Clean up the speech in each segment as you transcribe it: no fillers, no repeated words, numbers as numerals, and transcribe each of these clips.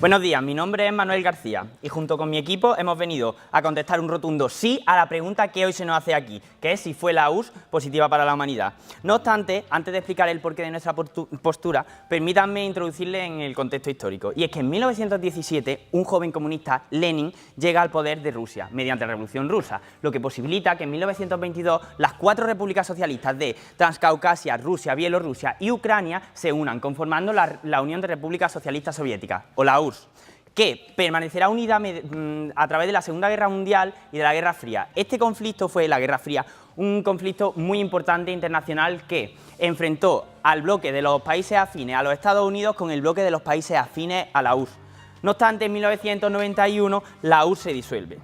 Buenos días, mi nombre es Manuel García y junto con mi equipo hemos venido a contestar un rotundo sí a la pregunta que hoy se nos hace aquí, que es si fue la URSS positiva para la humanidad. No obstante, antes de explicar el porqué de nuestra postura, permítanme introducirle en el contexto histórico. Y es que en 1917, un joven comunista, Lenin, llega al poder de Rusia mediante la Revolución Rusa, lo que posibilita que en 1922 las 4 repúblicas socialistas de Transcaucasia, Rusia, Bielorrusia y Ucrania se unan, conformando la Unión de Repúblicas Socialistas Soviéticas, o la URSS, que permanecerá unida a través de la Segunda Guerra Mundial y de la Guerra Fría. Este conflicto fue, la Guerra Fría, un conflicto muy importante internacional que enfrentó al bloque de los países afines a los Estados Unidos con el bloque de los países afines a la URSS. No obstante, en 1991 la URSS se disuelve.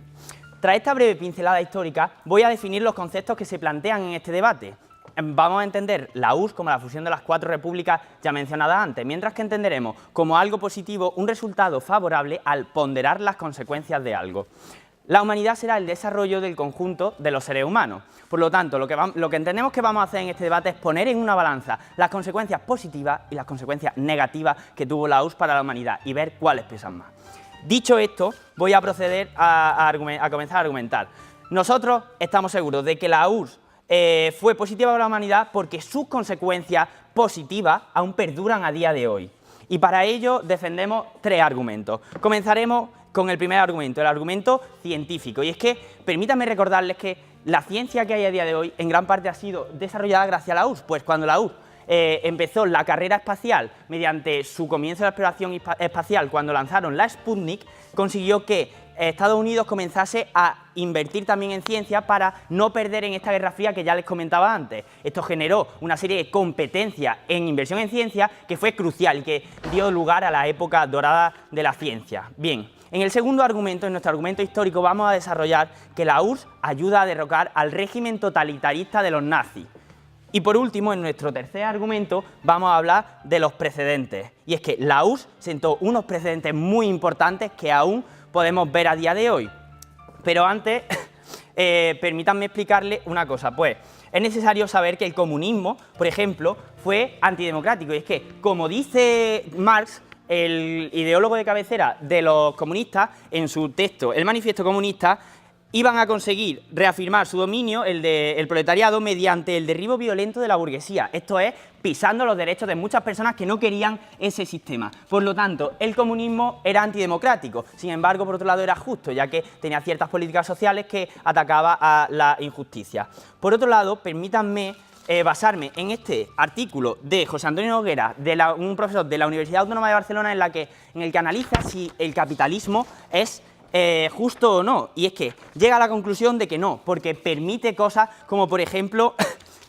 Tras esta breve pincelada histórica, voy a definir los conceptos que se plantean en este debate. Vamos a entender la URSS como la fusión de las 4 repúblicas ya mencionadas antes, mientras que entenderemos como algo positivo un resultado favorable al ponderar las consecuencias de algo. La humanidad será el desarrollo del conjunto de los seres humanos. Por lo tanto, lo que entendemos que vamos a hacer en este debate es poner en una balanza las consecuencias positivas y las consecuencias negativas que tuvo la URSS para la humanidad y ver cuáles pesan más. Dicho esto, voy a proceder a comenzar a argumentar. Nosotros estamos seguros de que la URSS fue positiva para la humanidad porque sus consecuencias positivas aún perduran a día de hoy. Y para ello defendemos 3 argumentos. Comenzaremos con el primer argumento, el argumento científico. Y es que, permítanme recordarles que la ciencia que hay a día de hoy en gran parte ha sido desarrollada gracias a la URSS, pues cuando la URSS empezó la carrera espacial mediante su comienzo de la exploración espacial cuando lanzaron la Sputnik, consiguió que Estados Unidos comenzase a invertir también en ciencia para no perder en esta Guerra Fría que ya les comentaba antes. Esto generó una serie de competencias en inversión en ciencia que fue crucial y que dio lugar a la época dorada de la ciencia. Bien, en el segundo argumento, en nuestro argumento histórico, vamos a desarrollar que la URSS ayuda a derrocar al régimen totalitarista de los nazis. Y por último, en nuestro tercer argumento, vamos a hablar de los precedentes. Y es que la URSS sentó unos precedentes muy importantes que aún podemos ver a día de hoy. Pero antes, permítanme explicarles una cosa. Pues es necesario saber que el comunismo, por ejemplo, fue antidemocrático. Y es que, como dice Marx, el ideólogo de cabecera de los comunistas, en su texto El Manifiesto Comunista, iban a conseguir reafirmar su dominio, el del proletariado, mediante el derribo violento de la burguesía. Esto es, pisando los derechos de muchas personas que no querían ese sistema. Por lo tanto, el comunismo era antidemocrático. Sin embargo, por otro lado, era justo, ya que tenía ciertas políticas sociales que atacaba a la injusticia. Por otro lado, permítanme basarme en este artículo de José Antonio Noguera, un profesor de la Universidad Autónoma de Barcelona, en el que analiza si el capitalismo es justo o no, y es que llega a la conclusión de que no, porque permite cosas como, por ejemplo,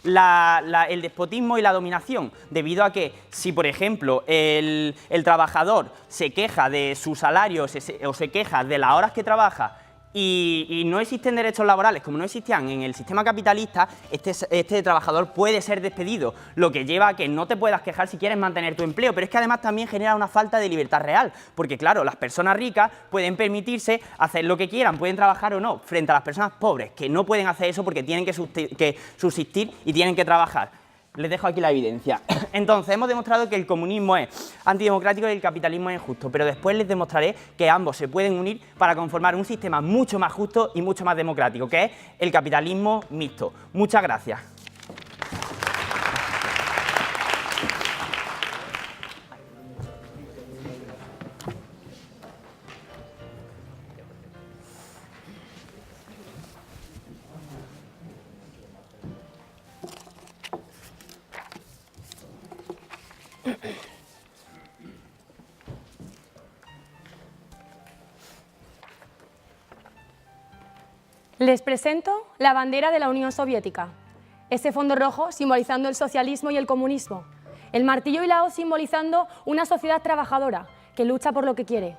el despotismo y la dominación, debido a que si, por ejemplo, el trabajador se queja de su salario o se queja de las horas que trabaja y no existen derechos laborales como no existían en el sistema capitalista, este trabajador puede ser despedido, lo que lleva a que no te puedas quejar si quieres mantener tu empleo, pero es que además también genera una falta de libertad real, porque claro, las personas ricas pueden permitirse hacer lo que quieran, pueden trabajar o no, frente a las personas pobres, que no pueden hacer eso porque tienen que subsistir y tienen que trabajar. Les dejo aquí la evidencia. Entonces, hemos demostrado que el comunismo es antidemocrático y el capitalismo es injusto, pero después les demostraré que ambos se pueden unir para conformar un sistema mucho más justo y mucho más democrático, que es el capitalismo mixto. Muchas gracias. Les presento la bandera de la Unión Soviética, ese fondo rojo simbolizando el socialismo y el comunismo, el martillo y la hoz simbolizando una sociedad trabajadora que lucha por lo que quiere.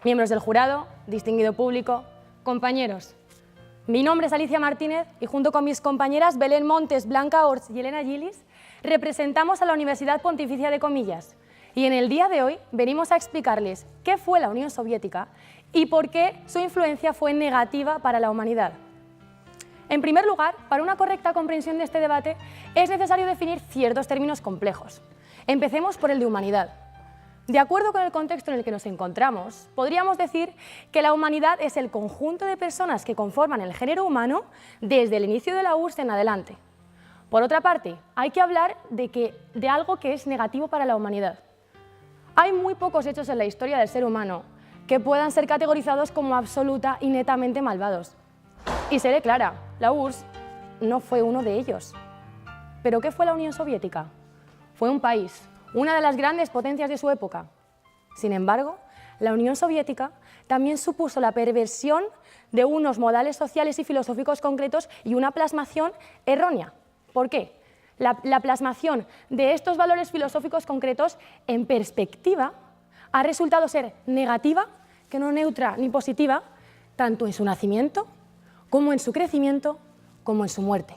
Miembros del jurado, distinguido público, compañeros. Mi nombre es Alicia Martínez y junto con mis compañeras Belén Montes, Blanca Ors y Elena Gillis representamos a la Universidad Pontificia de Comillas y en el día de hoy venimos a explicarles qué fue la Unión Soviética y por qué su influencia fue negativa para la humanidad. En primer lugar, para una correcta comprensión de este debate es necesario definir ciertos términos complejos. Empecemos por el de humanidad. De acuerdo con el contexto en el que nos encontramos, podríamos decir que la humanidad es el conjunto de personas que conforman el género humano desde el inicio de la URSS en adelante. Por otra parte, hay que hablar de algo que es negativo para la humanidad. Hay muy pocos hechos en la historia del ser humano que puedan ser categorizados como absoluta y netamente malvados. Y seré clara, la URSS no fue uno de ellos. ¿Pero qué fue la Unión Soviética? Fue un país, una de las grandes potencias de su época. Sin embargo, la Unión Soviética también supuso la perversión de unos modales sociales y filosóficos concretos y una plasmación errónea. ¿Por qué? La plasmación de estos valores filosóficos concretos en perspectiva ha resultado ser negativa, que no neutra ni positiva, tanto en su nacimiento, como en su crecimiento, como en su muerte.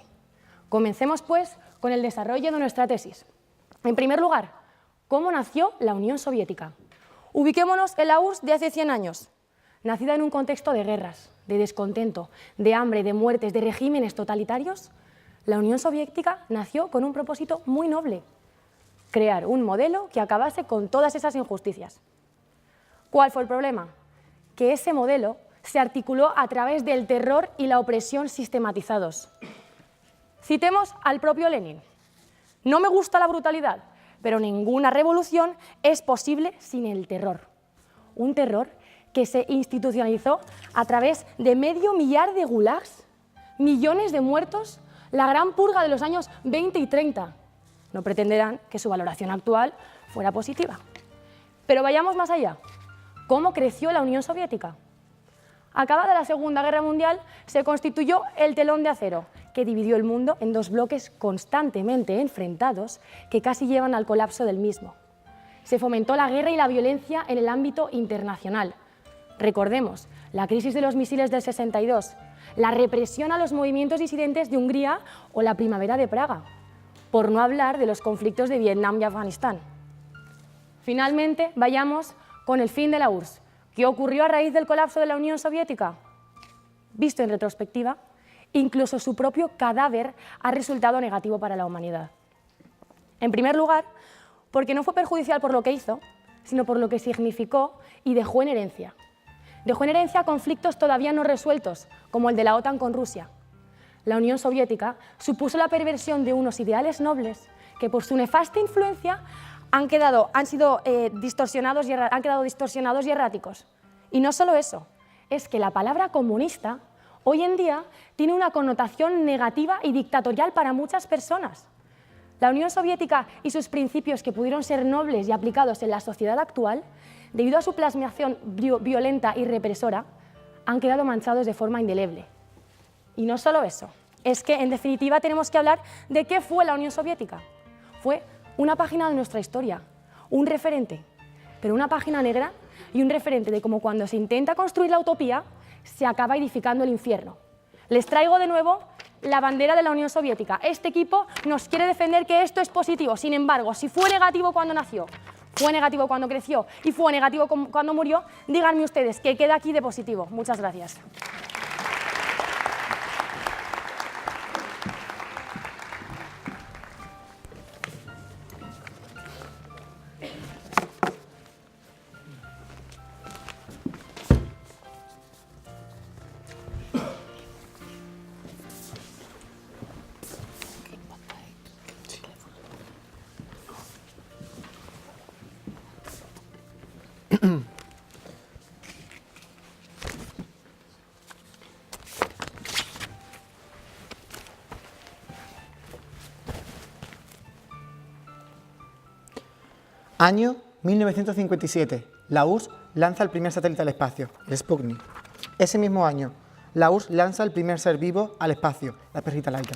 Comencemos, pues, con el desarrollo de nuestra tesis. En primer lugar, ¿cómo nació la Unión Soviética? Ubiquémonos en la URSS de hace 100 años, nacida en un contexto de guerras, de descontento, de hambre, de muertes, de regímenes totalitarios. La Unión Soviética nació con un propósito muy noble: crear un modelo que acabase con todas esas injusticias. ¿Cuál fue el problema? Que ese modelo se articuló a través del terror y la opresión sistematizados. Citemos al propio Lenin. No me gusta la brutalidad, pero ninguna revolución es posible sin el terror. Un terror que se institucionalizó a través de medio millar de gulags, millones de muertos, la gran purga de los años 20 y 30. No pretenderán que su valoración actual fuera positiva. Pero vayamos más allá. ¿Cómo creció la Unión Soviética? Acabada la Segunda Guerra Mundial, se constituyó el telón de acero, que dividió el mundo en dos bloques constantemente enfrentados que casi llevan al colapso del mismo. Se fomentó la guerra y la violencia en el ámbito internacional. Recordemos la crisis de los misiles del 62, la represión a los movimientos disidentes de Hungría o la primavera de Praga, por no hablar de los conflictos de Vietnam y Afganistán. Finalmente, vayamos con el fin de la URSS. ¿Qué ocurrió a raíz del colapso de la Unión Soviética? Visto en retrospectiva, incluso su propio cadáver ha resultado negativo para la humanidad. En primer lugar, porque no fue perjudicial por lo que hizo, sino por lo que significó y dejó en herencia. Dejó en herencia conflictos todavía no resueltos, como el de la OTAN con Rusia. La Unión Soviética supuso la perversión de unos ideales nobles que por su nefasta influencia han quedado distorsionados y erráticos. Y no solo eso, es que la palabra comunista hoy en día tiene una connotación negativa y dictatorial para muchas personas. La Unión Soviética y sus principios, que pudieron ser nobles y aplicados en la sociedad actual, debido a su plasmación violenta y represora, han quedado manchados de forma indeleble. Y no solo eso, es que en definitiva tenemos que hablar de qué fue la Unión Soviética. Fue una página de nuestra historia, un referente, pero una página negra y un referente de cómo cuando se intenta construir la utopía se acaba edificando el infierno. Les traigo de nuevo la bandera de la Unión Soviética. Este equipo nos quiere defender que esto es positivo. Sin embargo, si fue negativo cuando nació, fue negativo cuando creció y fue negativo cuando murió, díganme ustedes qué queda aquí de positivo. Muchas gracias. Año 1957. La URSS lanza el primer satélite al espacio, el Sputnik. Ese mismo año, la URSS lanza el primer ser vivo al espacio, la perrita Laika.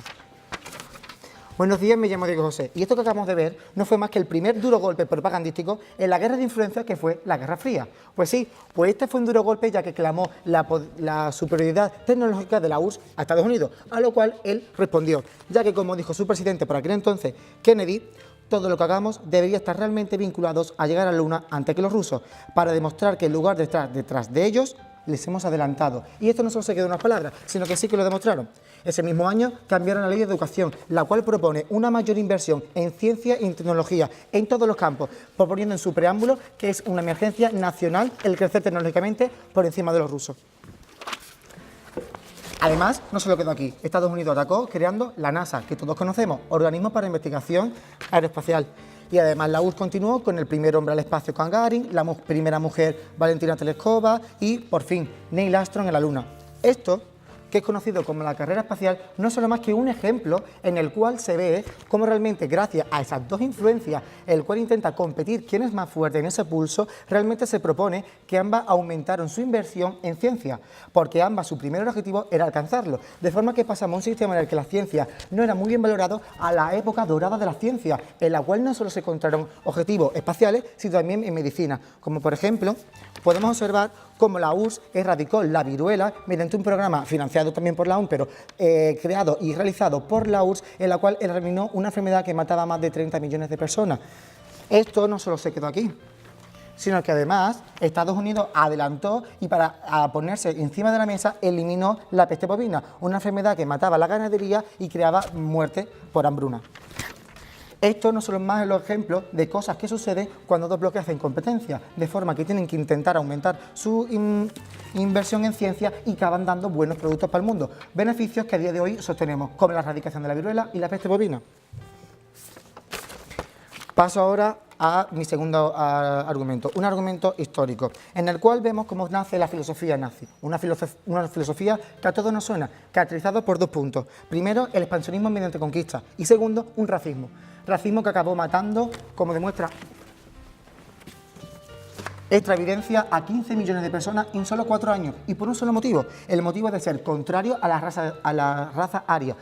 Buenos días, me llamo Diego José, y esto que acabamos de ver no fue más que el primer duro golpe propagandístico en la guerra de influencia que fue la Guerra Fría. Pues sí, pues este fue un duro golpe ya que clamó la superioridad tecnológica de la URSS a Estados Unidos, a lo cual él respondió, ya que como dijo su presidente por aquel entonces, Kennedy, todo lo que hagamos debería estar realmente vinculados a llegar a la Luna antes que los rusos, para demostrar que el lugar detrás de ellos les hemos adelantado. Y esto no solo se quedó en unas palabras, sino que sí que lo demostraron. Ese mismo año cambiaron la ley de educación, la cual propone una mayor inversión en ciencia y en tecnología en todos los campos, proponiendo en su preámbulo que es una emergencia nacional el crecer tecnológicamente por encima de los rusos. Además, no solo quedó aquí. Estados Unidos atacó creando la NASA, que todos conocemos, Organismo para Investigación Aeroespacial. Y además la URSS continuó con el primer hombre al espacio Gagarin, la primera mujer Valentina Tereshkova y, por fin, Neil Armstrong en la Luna. Esto, que es conocido como la carrera espacial, no es solo más que un ejemplo en el cual se ve cómo realmente, gracias a esas dos influencias, el cual intenta competir quién es más fuerte en ese pulso, realmente se propone que ambas aumentaron su inversión en ciencia, porque ambas su primer objetivo era alcanzarlo, de forma que pasamos a un sistema en el que la ciencia no era muy bien valorado a la época dorada de la ciencia, en la cual no solo se encontraron objetivos espaciales, sino también en medicina, como por ejemplo, podemos observar cómo la URSS erradicó la viruela mediante un programa financiado también por la ONU, pero creado y realizado por la URSS, en la cual eliminó una enfermedad que mataba a más de 30 millones de personas. Esto no solo se quedó aquí, sino que además Estados Unidos adelantó y para ponerse encima de la mesa eliminó la peste bovina, una enfermedad que mataba a la ganadería y creaba muerte por hambruna. Esto no solo es más el ejemplo de cosas que suceden cuando dos bloques hacen competencia, de forma que tienen que intentar aumentar su inversión en ciencia y acaban dando buenos productos para el mundo, beneficios que a día de hoy sostenemos, como la erradicación de la viruela y la peste bovina. Paso ahora a mi segundo argumento, un argumento histórico, en el cual vemos cómo nace la filosofía nazi, una filosofía que a todos nos suena, caracterizada por dos puntos. Primero, el expansionismo mediante conquista y segundo, un racismo que acabó matando, como demuestra esta evidencia, a 15 millones de personas en solo 4 años y por un solo motivo, el motivo de ser contrario a la raza aria.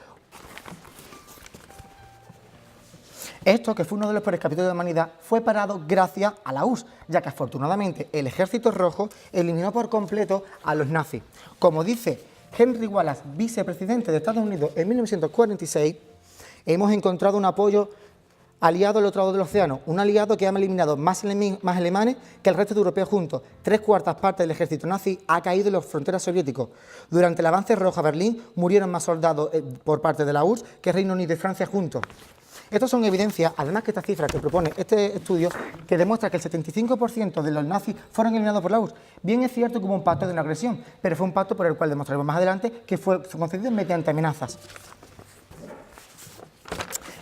Esto, que fue uno de los peores capítulos de la humanidad, fue parado gracias a la URSS, ya que afortunadamente el Ejército Rojo eliminó por completo a los nazis. Como dice Henry Wallace, vicepresidente de Estados Unidos en 1946, hemos encontrado un apoyo aliado al otro lado del océano, un aliado que ha eliminado más alemanes que el resto de europeos juntos. 3/4 partes del ejército nazi ha caído en las fronteras soviéticas. Durante el avance rojo a Berlín murieron más soldados por parte de la URSS que Reino Unido y Francia juntos. Estas son evidencias, además que esta cifra que propone este estudio, que demuestra que el 75% de los nazis fueron eliminados por la URSS. Bien es cierto que hubo un pacto de no agresión, pero fue un pacto por el cual demostraremos más adelante que fue concedido mediante amenazas.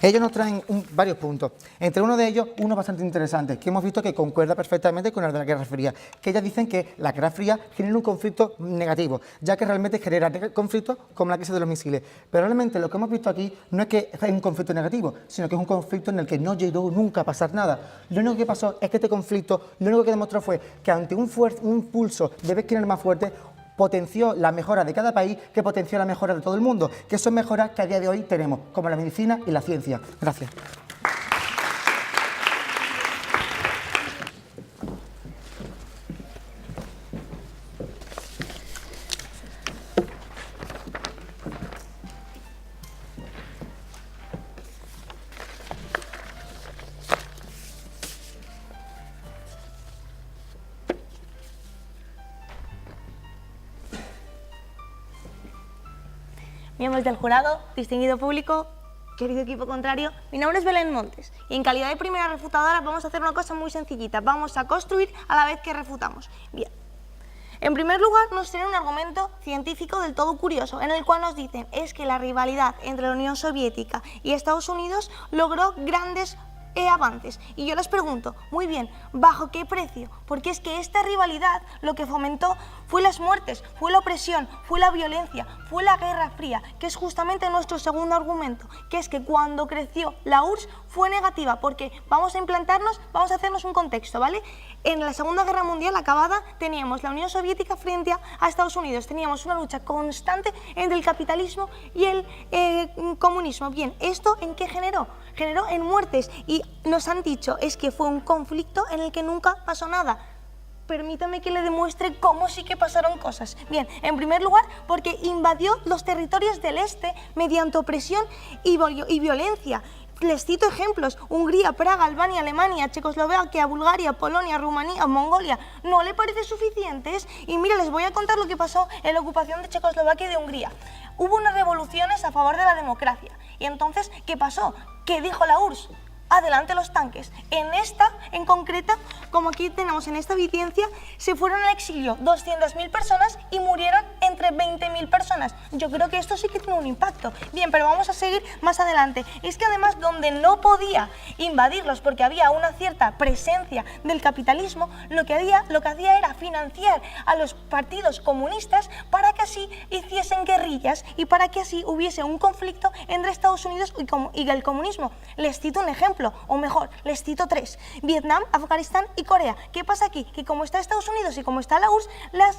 Ellos nos traen varios puntos, entre uno de ellos, uno bastante interesante, que hemos visto que concuerda perfectamente con el de la Guerra Fría, que ellas dicen que la Guerra Fría genera un conflicto negativo, ya que realmente genera conflictos como la crisis de los misiles. Pero realmente lo que hemos visto aquí no es que es un conflicto negativo, sino que es un conflicto en el que no llegó nunca a pasar nada. Lo único que pasó es que este conflicto, lo único que demostró fue que ante un pulso de ver quién era más fuerte, potenció la mejora de cada país, que potenció la mejora de todo el mundo, que son mejoras que a día de hoy tenemos, como la medicina y la ciencia. Gracias. Miembros del jurado, distinguido público, querido equipo contrario, mi nombre es Belén Montes y en calidad de primera refutadora vamos a hacer una cosa muy sencillita, vamos a construir a la vez que refutamos. Bien, en primer lugar nos tiene un argumento científico del todo curioso, en el cual nos dicen es que la rivalidad entre la Unión Soviética y Estados Unidos logró grandes avances. Y yo les pregunto, muy bien, ¿bajo qué precio? Porque es que esta rivalidad lo que fomentó fue las muertes, fue la opresión, fue la violencia, fue la Guerra Fría, que es justamente nuestro segundo argumento, que es que cuando creció la URSS fue negativa, porque vamos a implantarnos, vamos a hacernos un contexto, ¿vale? En la Segunda Guerra Mundial acabada teníamos la Unión Soviética frente a Estados Unidos, teníamos una lucha constante entre el capitalismo y el comunismo. Bien, ¿esto en qué generó? Generó en muertes y nos han dicho es que fue un conflicto en el que nunca pasó nada. Permítame que le demuestre cómo sí que pasaron cosas. Bien, en primer lugar, porque invadió los territorios del este mediante opresión y violencia. Les cito ejemplos: Hungría, Praga, Albania, Alemania, Checoslovaquia, Bulgaria, Polonia, Rumanía, Mongolia. ¿No le parece suficientes? Y mira, les voy a contar lo que pasó en la ocupación de Checoslovaquia y de Hungría. Hubo unas revoluciones a favor de la democracia. Y entonces, ¿qué pasó? ¿Qué dijo la URSS? Adelante los tanques. En esta, en concreta, como aquí tenemos en esta evidencia, se fueron al exilio 200.000 personas y murieron entre 20.000 personas. Yo creo que esto sí que tiene un impacto. Bien, pero vamos a seguir más adelante. Es que además, donde no podía invadirlos porque había una cierta presencia del capitalismo, lo que hacía era financiar a los partidos comunistas para que así hiciesen guerrillas y para que así hubiese un conflicto entre Estados Unidos y el comunismo. Les cito un ejemplo. O mejor, les cito tres: Vietnam, Afganistán y Corea. ¿Qué pasa aquí? Que como está Estados Unidos y como está la URSS,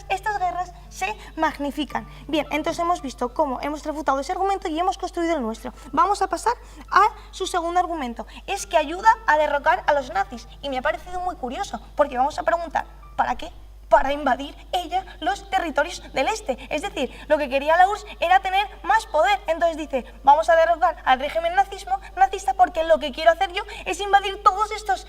estas guerras se magnifican. Bien, entonces hemos visto cómo hemos refutado ese argumento y hemos construido el nuestro. Vamos a pasar a su segundo argumento. Es que ayuda a derrocar a los nazis. Y me ha parecido muy curioso, porque vamos a preguntar, ¿para qué? Para invadir ella los territorios del este. Es decir, lo que quería la URSS era tener más poder. Entonces dice, vamos a derrocar al régimen nazista porque lo que quiero hacer yo es invadir todos estos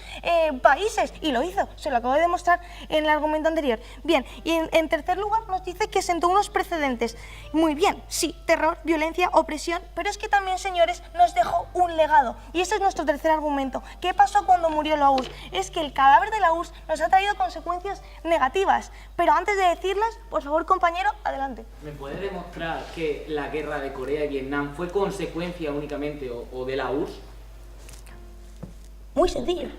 países. Y lo hizo, se lo acabo de demostrar en el argumento anterior. Bien, y en tercer lugar nos dice que sentó unos precedentes. Muy bien, sí, terror, violencia, opresión, pero es que también, señores, nos dejó un legado. Y ese es nuestro tercer argumento. ¿Qué pasó cuando murió la URSS? Es que el cadáver de la URSS nos ha traído consecuencias negativas. Pero antes de decirlas, por favor, compañero, adelante. ¿Me puede demostrar que la guerra de Corea y Vietnam fue consecuencia únicamente o de la URSS? Muy sencillo,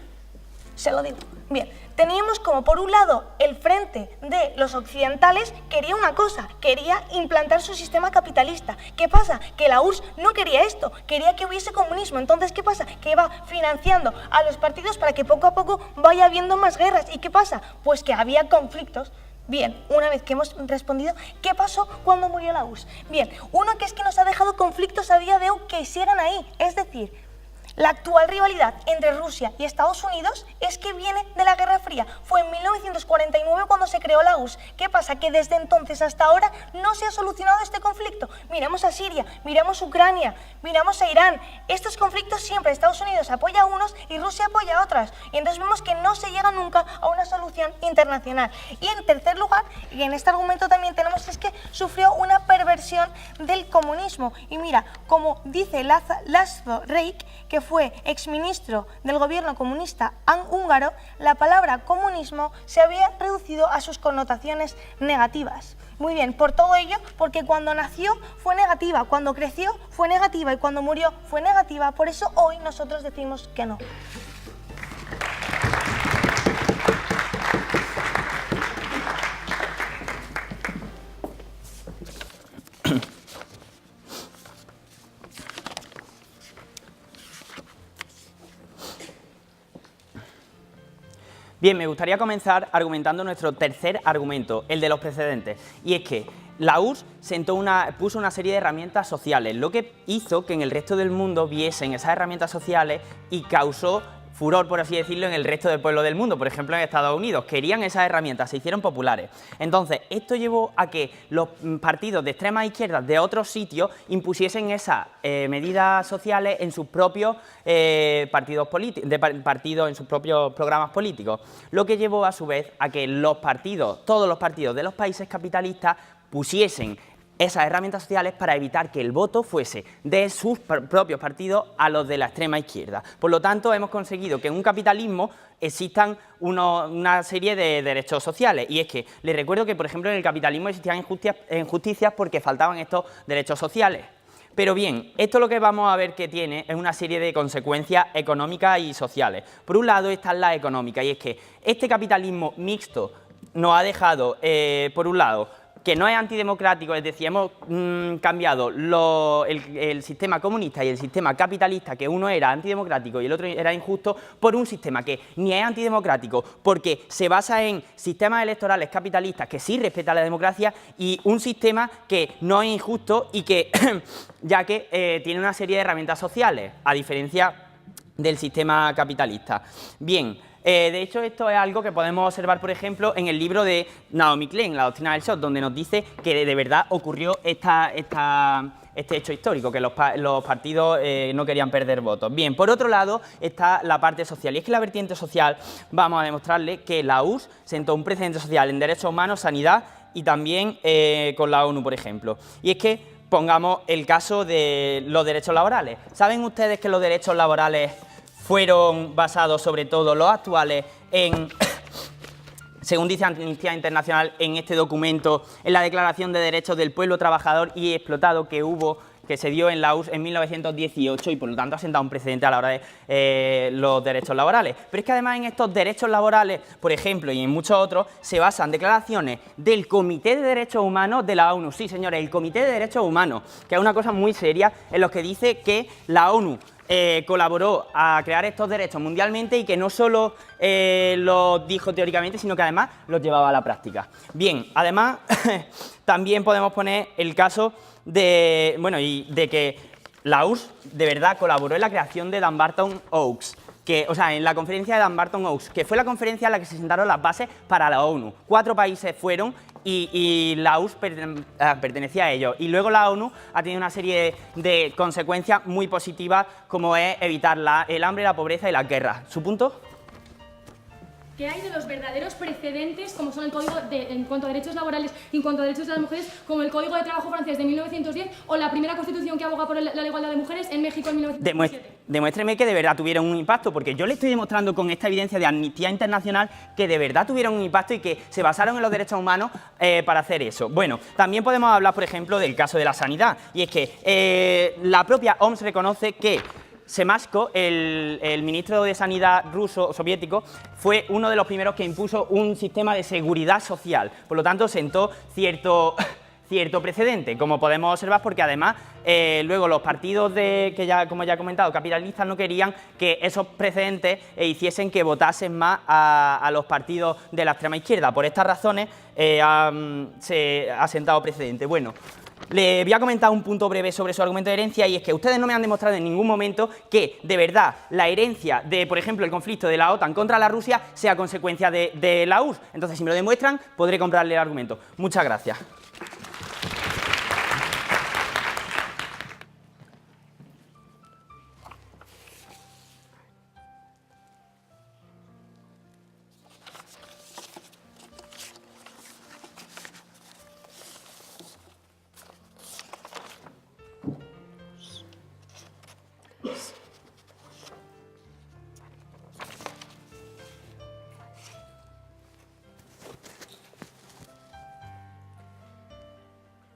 se lo digo. Bien, teníamos como por un lado el frente de los occidentales quería una cosa, quería implantar su sistema capitalista. ¿Qué pasa? Que la URSS no quería esto, quería que hubiese comunismo. Entonces, ¿qué pasa? Que va financiando a los partidos para que poco a poco vaya habiendo más guerras. ¿Y qué pasa? Pues que había conflictos. Bien, una vez que hemos respondido, ¿qué pasó cuando murió la URSS? Bien, uno que es que nos ha dejado conflictos a día de hoy que siguen ahí, es decir, la actual rivalidad entre Rusia y Estados Unidos es que viene de la Guerra Fría. Fue en 1949 cuando se creó la URSS. ¿Qué pasa? Que desde entonces hasta ahora no se ha solucionado este conflicto. Miremos a Siria, miremos a Ucrania, miramos a Irán. Estos conflictos siempre Estados Unidos apoya a unos y Rusia apoya a otras. Y entonces vemos que no se llega nunca a una solución internacional. Y en tercer lugar, y en este argumento también tenemos, es que sufrió una perversión del comunismo. Y mira, como dice László Rejk, que fue exministro del gobierno comunista húngaro, la palabra comunismo se había reducido a sus connotaciones negativas. Muy bien, por todo ello, porque cuando nació fue negativa, cuando creció fue negativa y cuando murió fue negativa, por eso hoy nosotros decimos que no. Bien, me gustaría comenzar argumentando nuestro tercer argumento, el de los precedentes. Y es que la URSS puso una serie de herramientas sociales, lo que hizo que en el resto del mundo viesen esas herramientas sociales y causó furor, por así decirlo, en el resto del pueblo del mundo. Por ejemplo, en Estados Unidos querían esas herramientas, se hicieron populares. Entonces, esto llevó a que los partidos de extrema izquierda de otros sitios impusiesen esas medidas sociales en sus propios partidos en sus propios programas políticos, lo que llevó a su vez a que todos los partidos de los países capitalistas pusiesen esas herramientas sociales para evitar que el voto fuese de sus propios partidos a los de la extrema izquierda. Por lo tanto, hemos conseguido que en un capitalismo existan una serie de derechos sociales. Y es que les recuerdo que, por ejemplo, en el capitalismo existían injusticias porque faltaban estos derechos sociales. Pero bien, esto lo que vamos a ver que tiene es una serie de consecuencias económicas y sociales. Por un lado están las económicas, y es que este capitalismo mixto nos ha dejado, por un lado, que no es antidemocrático, es decir, hemos cambiado el sistema comunista y el sistema capitalista, que uno era antidemocrático y el otro era injusto, por un sistema que ni es antidemocrático porque se basa en sistemas electorales capitalistas que sí respetan la democracia, y un sistema que no es injusto y que, ya que tiene una serie de herramientas sociales, a diferencia del sistema capitalista. Bien. De hecho, esto es algo que podemos observar, por ejemplo, en el libro de Naomi Klein, La doctrina del shock, donde nos dice que de verdad ocurrió esta este hecho histórico, que los partidos no querían perder votos. Bien, por otro lado está la parte social, y es que la vertiente social vamos a demostrarle que la URSS sentó un precedente social en derechos humanos, sanidad y también con la ONU, por ejemplo. Y es que pongamos el caso de los derechos laborales. ¿Saben ustedes que los derechos laborales fueron basados, sobre todo los actuales, en, según dice Amnistía Internacional en este documento, en la Declaración de Derechos del Pueblo Trabajador y Explotado que se dio en la URSS en 1918 y por lo tanto ha sentado un precedente a la hora de los derechos laborales? Pero es que además en estos derechos laborales, por ejemplo, y en muchos otros, se basan declaraciones del Comité de Derechos Humanos de la ONU. Sí, señores, el Comité de Derechos Humanos, que es una cosa muy seria, en los que dice que la ONU colaboró a crear estos derechos mundialmente y que no solo los dijo teóricamente, sino que además los llevaba a la práctica. Bien, además también podemos poner el caso de que la URSS de verdad colaboró en la creación de Dumbarton Oaks, en la conferencia de Dumbarton Oaks, que fue la conferencia en la que se sentaron las bases para la ONU. 4 países fueron y la URSS pertenecía a ellos. Y luego la ONU ha tenido una serie de consecuencias muy positivas, como es evitar el hambre, la pobreza y las guerras. ¿Su punto? ¿Qué hay de los verdaderos precedentes, como son el Código en cuanto a derechos laborales y en cuanto a derechos de las mujeres, como el Código de Trabajo francés de 1910 o la primera Constitución que aboga por la igualdad de mujeres en México en 1917? Demuéstreme que de verdad tuvieron un impacto, porque yo le estoy demostrando con esta evidencia de Amnistía Internacional que de verdad tuvieron un impacto y que se basaron en los derechos humanos para hacer eso. Bueno, también podemos hablar, por ejemplo, del caso de la sanidad, y es que la propia OMS reconoce que Semashko, el ministro de Sanidad ruso soviético, fue uno de los primeros que impuso un sistema de seguridad social. Por lo tanto, sentó cierto precedente, como podemos observar, porque además luego los partidos como ya he comentado, capitalistas, no querían que esos precedentes hiciesen que votasen más a los partidos de la extrema izquierda. Por estas razones se ha sentado precedente. Bueno, le voy a comentar un punto breve sobre su argumento de herencia, y es que ustedes no me han demostrado en ningún momento que de verdad la herencia de, por ejemplo, el conflicto de la OTAN contra la Rusia sea consecuencia de la URSS. Entonces, si me lo demuestran, podré comprarle el argumento. Muchas gracias.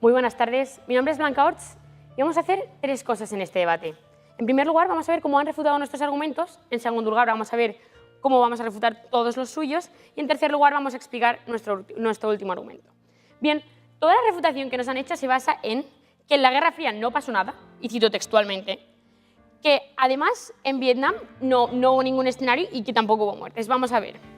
Muy buenas tardes, mi nombre es Blanca Orts y vamos a hacer 3 cosas en este debate. En primer lugar, vamos a ver cómo han refutado nuestros argumentos. En segundo lugar, vamos a ver cómo vamos a refutar todos los suyos. Y en tercer lugar, vamos a explicar nuestro último argumento. Bien, toda la refutación que nos han hecho se basa en que en la Guerra Fría no pasó nada, y cito textualmente, que además en Vietnam no hubo ningún escenario y que tampoco hubo muertes. Vamos a ver.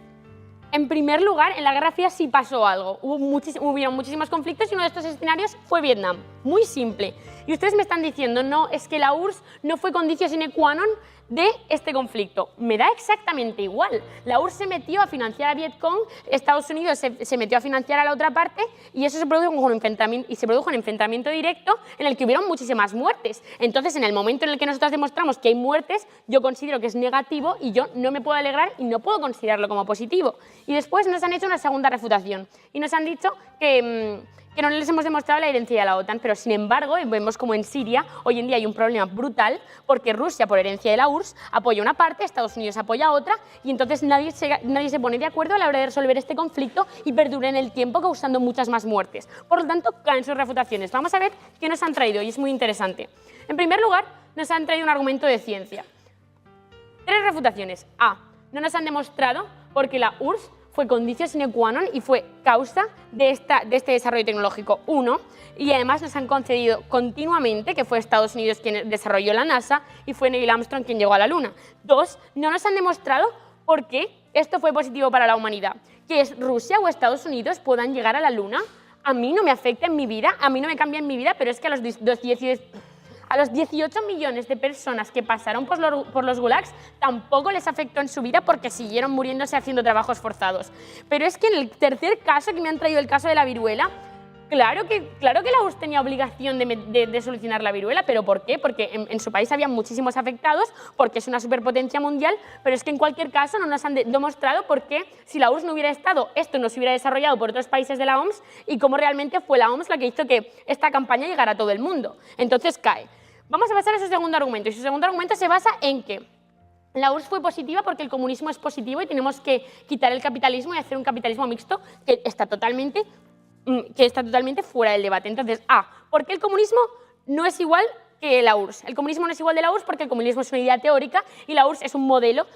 En primer lugar, en la Guerra Fría sí pasó algo. Hubieron muchísimos conflictos y uno de estos escenarios fue Vietnam. Muy simple. Y ustedes me están diciendo, no, es que la URSS no fue condicio sine qua non de este conflicto. Me da exactamente igual. La URSS se metió a financiar a Vietcong, Estados Unidos se metió a financiar a la otra parte y eso se produjo un enfrentamiento directo en el que hubieron muchísimas muertes. Entonces, en el momento en el que nosotros demostramos que hay muertes, yo considero que es negativo y yo no me puedo alegrar y no puedo considerarlo como positivo. Y después nos han hecho una segunda refutación y nos han dicho que no les hemos demostrado la herencia de la OTAN, pero sin embargo vemos como en Siria hoy en día hay un problema brutal porque Rusia, por herencia de la URSS, apoya una parte, Estados Unidos apoya otra y entonces nadie se pone de acuerdo a la hora de resolver este conflicto y perdura en el tiempo causando muchas más muertes. Por lo tanto, caen sus refutaciones. Vamos a ver qué nos han traído y es muy interesante. En primer lugar, nos han traído un argumento de ciencia. 3 refutaciones. A. No nos han demostrado porque la URSS fue condicio sine qua non y fue causa de este desarrollo tecnológico. 1. Y además nos han concedido continuamente que fue Estados Unidos quien desarrolló la NASA y fue Neil Armstrong quien llegó a la Luna. 2. No nos han demostrado por qué esto fue positivo para la humanidad. Que es Rusia o Estados Unidos puedan llegar a la Luna. A mí no me afecta en mi vida, a mí no me cambia en mi vida, pero es que a los 18 millones de personas que pasaron por los gulags tampoco les afectó en su vida porque siguieron muriéndose haciendo trabajos forzados. Pero es que en el tercer caso, que me han traído el caso de la viruela, Claro que la URSS tenía obligación de solucionar la viruela, ¿pero por qué? Porque en su país había muchísimos afectados, porque es una superpotencia mundial, pero es que en cualquier caso no nos han demostrado por qué, si la URSS no hubiera estado, esto no se hubiera desarrollado por otros países de la OMS y cómo realmente fue la OMS la que hizo que esta campaña llegara a todo el mundo. Entonces cae. Vamos a pasar a su segundo argumento, y su segundo argumento se basa en que la URSS fue positiva porque el comunismo es positivo y tenemos que quitar el capitalismo y hacer un capitalismo mixto que está totalmente fuera del debate. Entonces, ¿por qué el comunismo no es igual que la URSS? El comunismo no es igual de la URSS porque el comunismo es una idea teórica y la URSS es un modelo,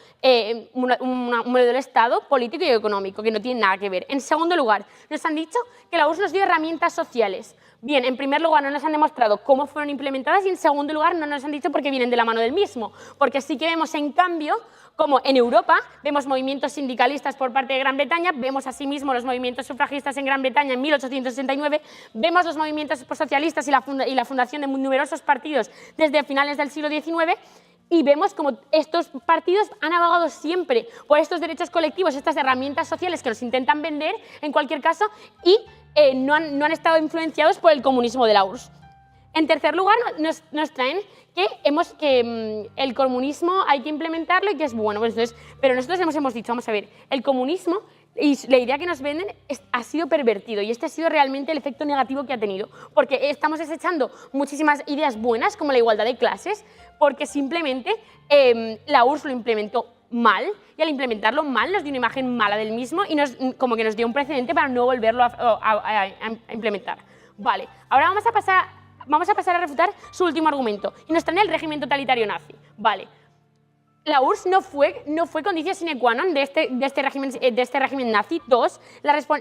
un modelo de Estado político y económico que no tiene nada que ver. En segundo lugar, nos han dicho que la URSS nos dio herramientas sociales. Bien, en primer lugar, no nos han demostrado cómo fueron implementadas y en segundo lugar, no nos han dicho por qué vienen de la mano del mismo. Porque sí que vemos, en cambio, como en Europa vemos movimientos sindicalistas por parte de Gran Bretaña, vemos asimismo los movimientos sufragistas en Gran Bretaña en 1869, vemos los movimientos socialistas y la fundación de numerosos partidos desde finales del siglo XIX, y vemos como estos partidos han abogado siempre por estos derechos colectivos, estas herramientas sociales que nos intentan vender en cualquier caso, y no han estado influenciados por el comunismo de la URSS. En tercer lugar, nos traen que el comunismo hay que implementarlo y que es bueno. Pues entonces, pero nosotros hemos dicho, vamos a ver, el comunismo y la idea que nos venden ha sido pervertido y este ha sido realmente el efecto negativo que ha tenido, porque estamos desechando muchísimas ideas buenas como la igualdad de clases, porque simplemente la URSS lo implementó mal y al implementarlo mal nos dio una imagen mala del mismo y como que nos dio un precedente para no volverlo a implementar. Vale, ahora vamos a pasar a refutar su último argumento y nos traen el régimen totalitario nazi. Vale. La URSS no fue condición sine qua non de este régimen nazi. 2,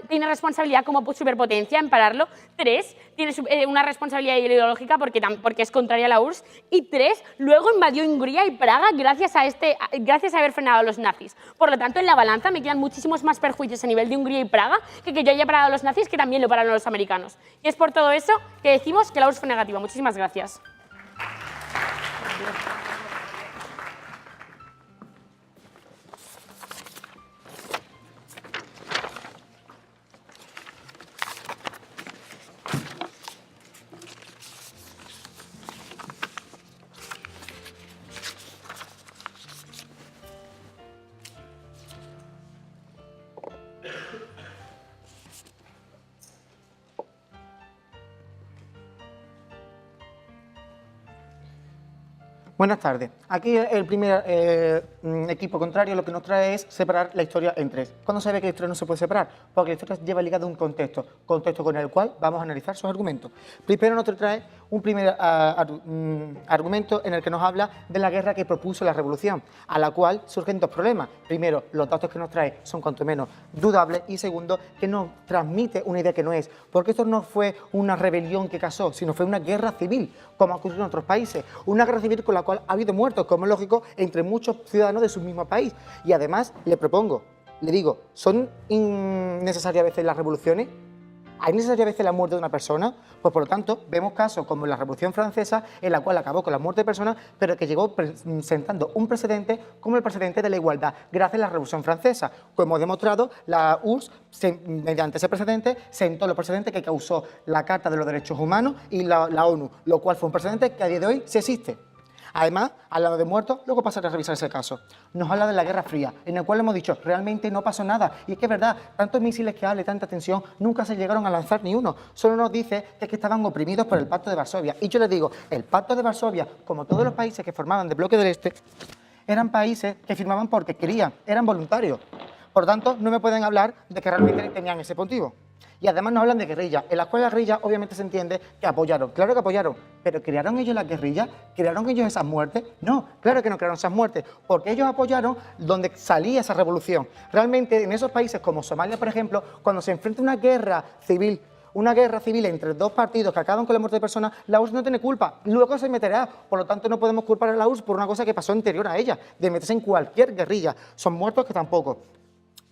tiene responsabilidad como superpotencia en pararlo. 3, tiene una responsabilidad ideológica porque es contraria a la URSS. Y 3, luego invadió Hungría y Praga gracias a haber frenado a los nazis. Por lo tanto, en la balanza me quedan muchísimos más perjuicios a nivel de Hungría y Praga que yo haya parado a los nazis, que también lo pararon los americanos. Y es por todo eso que decimos que la URSS fue negativa. Muchísimas gracias. Buenas tardes. Aquí el primer equipo contrario lo que nos trae es separar la historia en tres. ¿Cuándo se ve que la historia no se puede separar? Porque la historia lleva ligada a un contexto con el cual vamos a analizar sus argumentos. Primero nos trae un primer argumento en el que nos habla de la guerra que propuso la revolución, a la cual surgen dos problemas. Primero, los datos que nos trae son cuanto menos dudables y segundo, que nos transmite una idea que no es. Porque esto no fue una rebelión que casó, sino fue una guerra civil, como ha ocurrido en otros países. Una guerra civil con la cual ha habido muertos, como es lógico, entre muchos ciudadanos de su mismo país. Y además, le digo, ¿son innecesarias a veces las revoluciones? ¿Hay necesaria a veces la muerte de una persona? Pues por lo tanto, vemos casos como la Revolución Francesa, en la cual acabó con la muerte de personas, pero que llegó sentando un precedente como el precedente de la igualdad, gracias a la Revolución Francesa. Como hemos demostrado, la URSS, mediante ese precedente, sentó los precedentes que causó la Carta de los Derechos Humanos y la ONU, lo cual fue un precedente que a día de hoy sí existe. Además, hablando de muertos, luego pasaré a revisar ese caso. Nos habla de la Guerra Fría, en el cual hemos dicho, realmente no pasó nada. Y es que es verdad, tantos misiles que habla y tanta tensión, nunca se llegaron a lanzar ni uno. Solo nos dice que es que estaban oprimidos por el Pacto de Varsovia. Y yo les digo, el Pacto de Varsovia, como todos los países que formaban del bloque del Este, eran países que firmaban porque querían, eran voluntarios. Por lo tanto, no me pueden hablar de que realmente tenían ese motivo. Y además nos hablan de guerrilla, en la cual la guerrilla obviamente se entiende que apoyaron. Claro que apoyaron, pero ¿crearon ellos las guerrillas? ¿Crearon ellos esas muertes? No, claro que no crearon esas muertes, porque ellos apoyaron donde salía esa revolución. Realmente en esos países como Somalia, por ejemplo, cuando se enfrenta una guerra civil entre dos partidos que acaban con la muerte de personas, la URSS no tiene culpa, luego se meterá. Por lo tanto, no podemos culpar a la URSS por una cosa que pasó anterior a ella, de meterse en cualquier guerrilla. Son muertos que tampoco.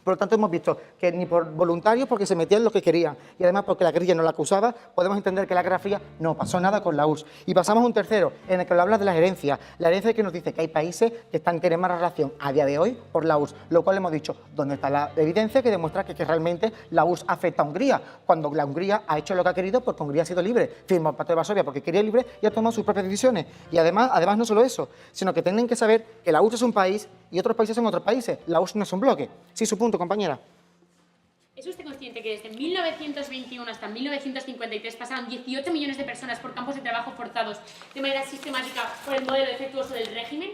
Por lo tanto, hemos visto que ni por voluntarios, porque se metían lo que querían, y además porque la guerrilla no la acusaba, podemos entender que la Guerra Fría no pasó nada con la URSS. Y pasamos a un tercero, en el que nos habla de las herencias. La herencia que nos dice que hay países que tienen más relación a día de hoy por la URSS, lo cual hemos dicho, ¿dónde está la evidencia que demuestra que realmente la URSS afecta a Hungría? Cuando la Hungría ha hecho lo que ha querido, porque Hungría ha sido libre, firmó el Pacto de Varsovia porque quería libre y ha tomado sus propias decisiones. Y además no solo eso, sino que tienen que saber que la URSS es un país y otros países son otros países. La URSS no es un bloque. Sí, su punto, compañera. ¿Es usted consciente que desde 1921 hasta 1953 pasaron 18 millones de personas por campos de trabajo forzados de manera sistemática por el modelo defectuoso del régimen?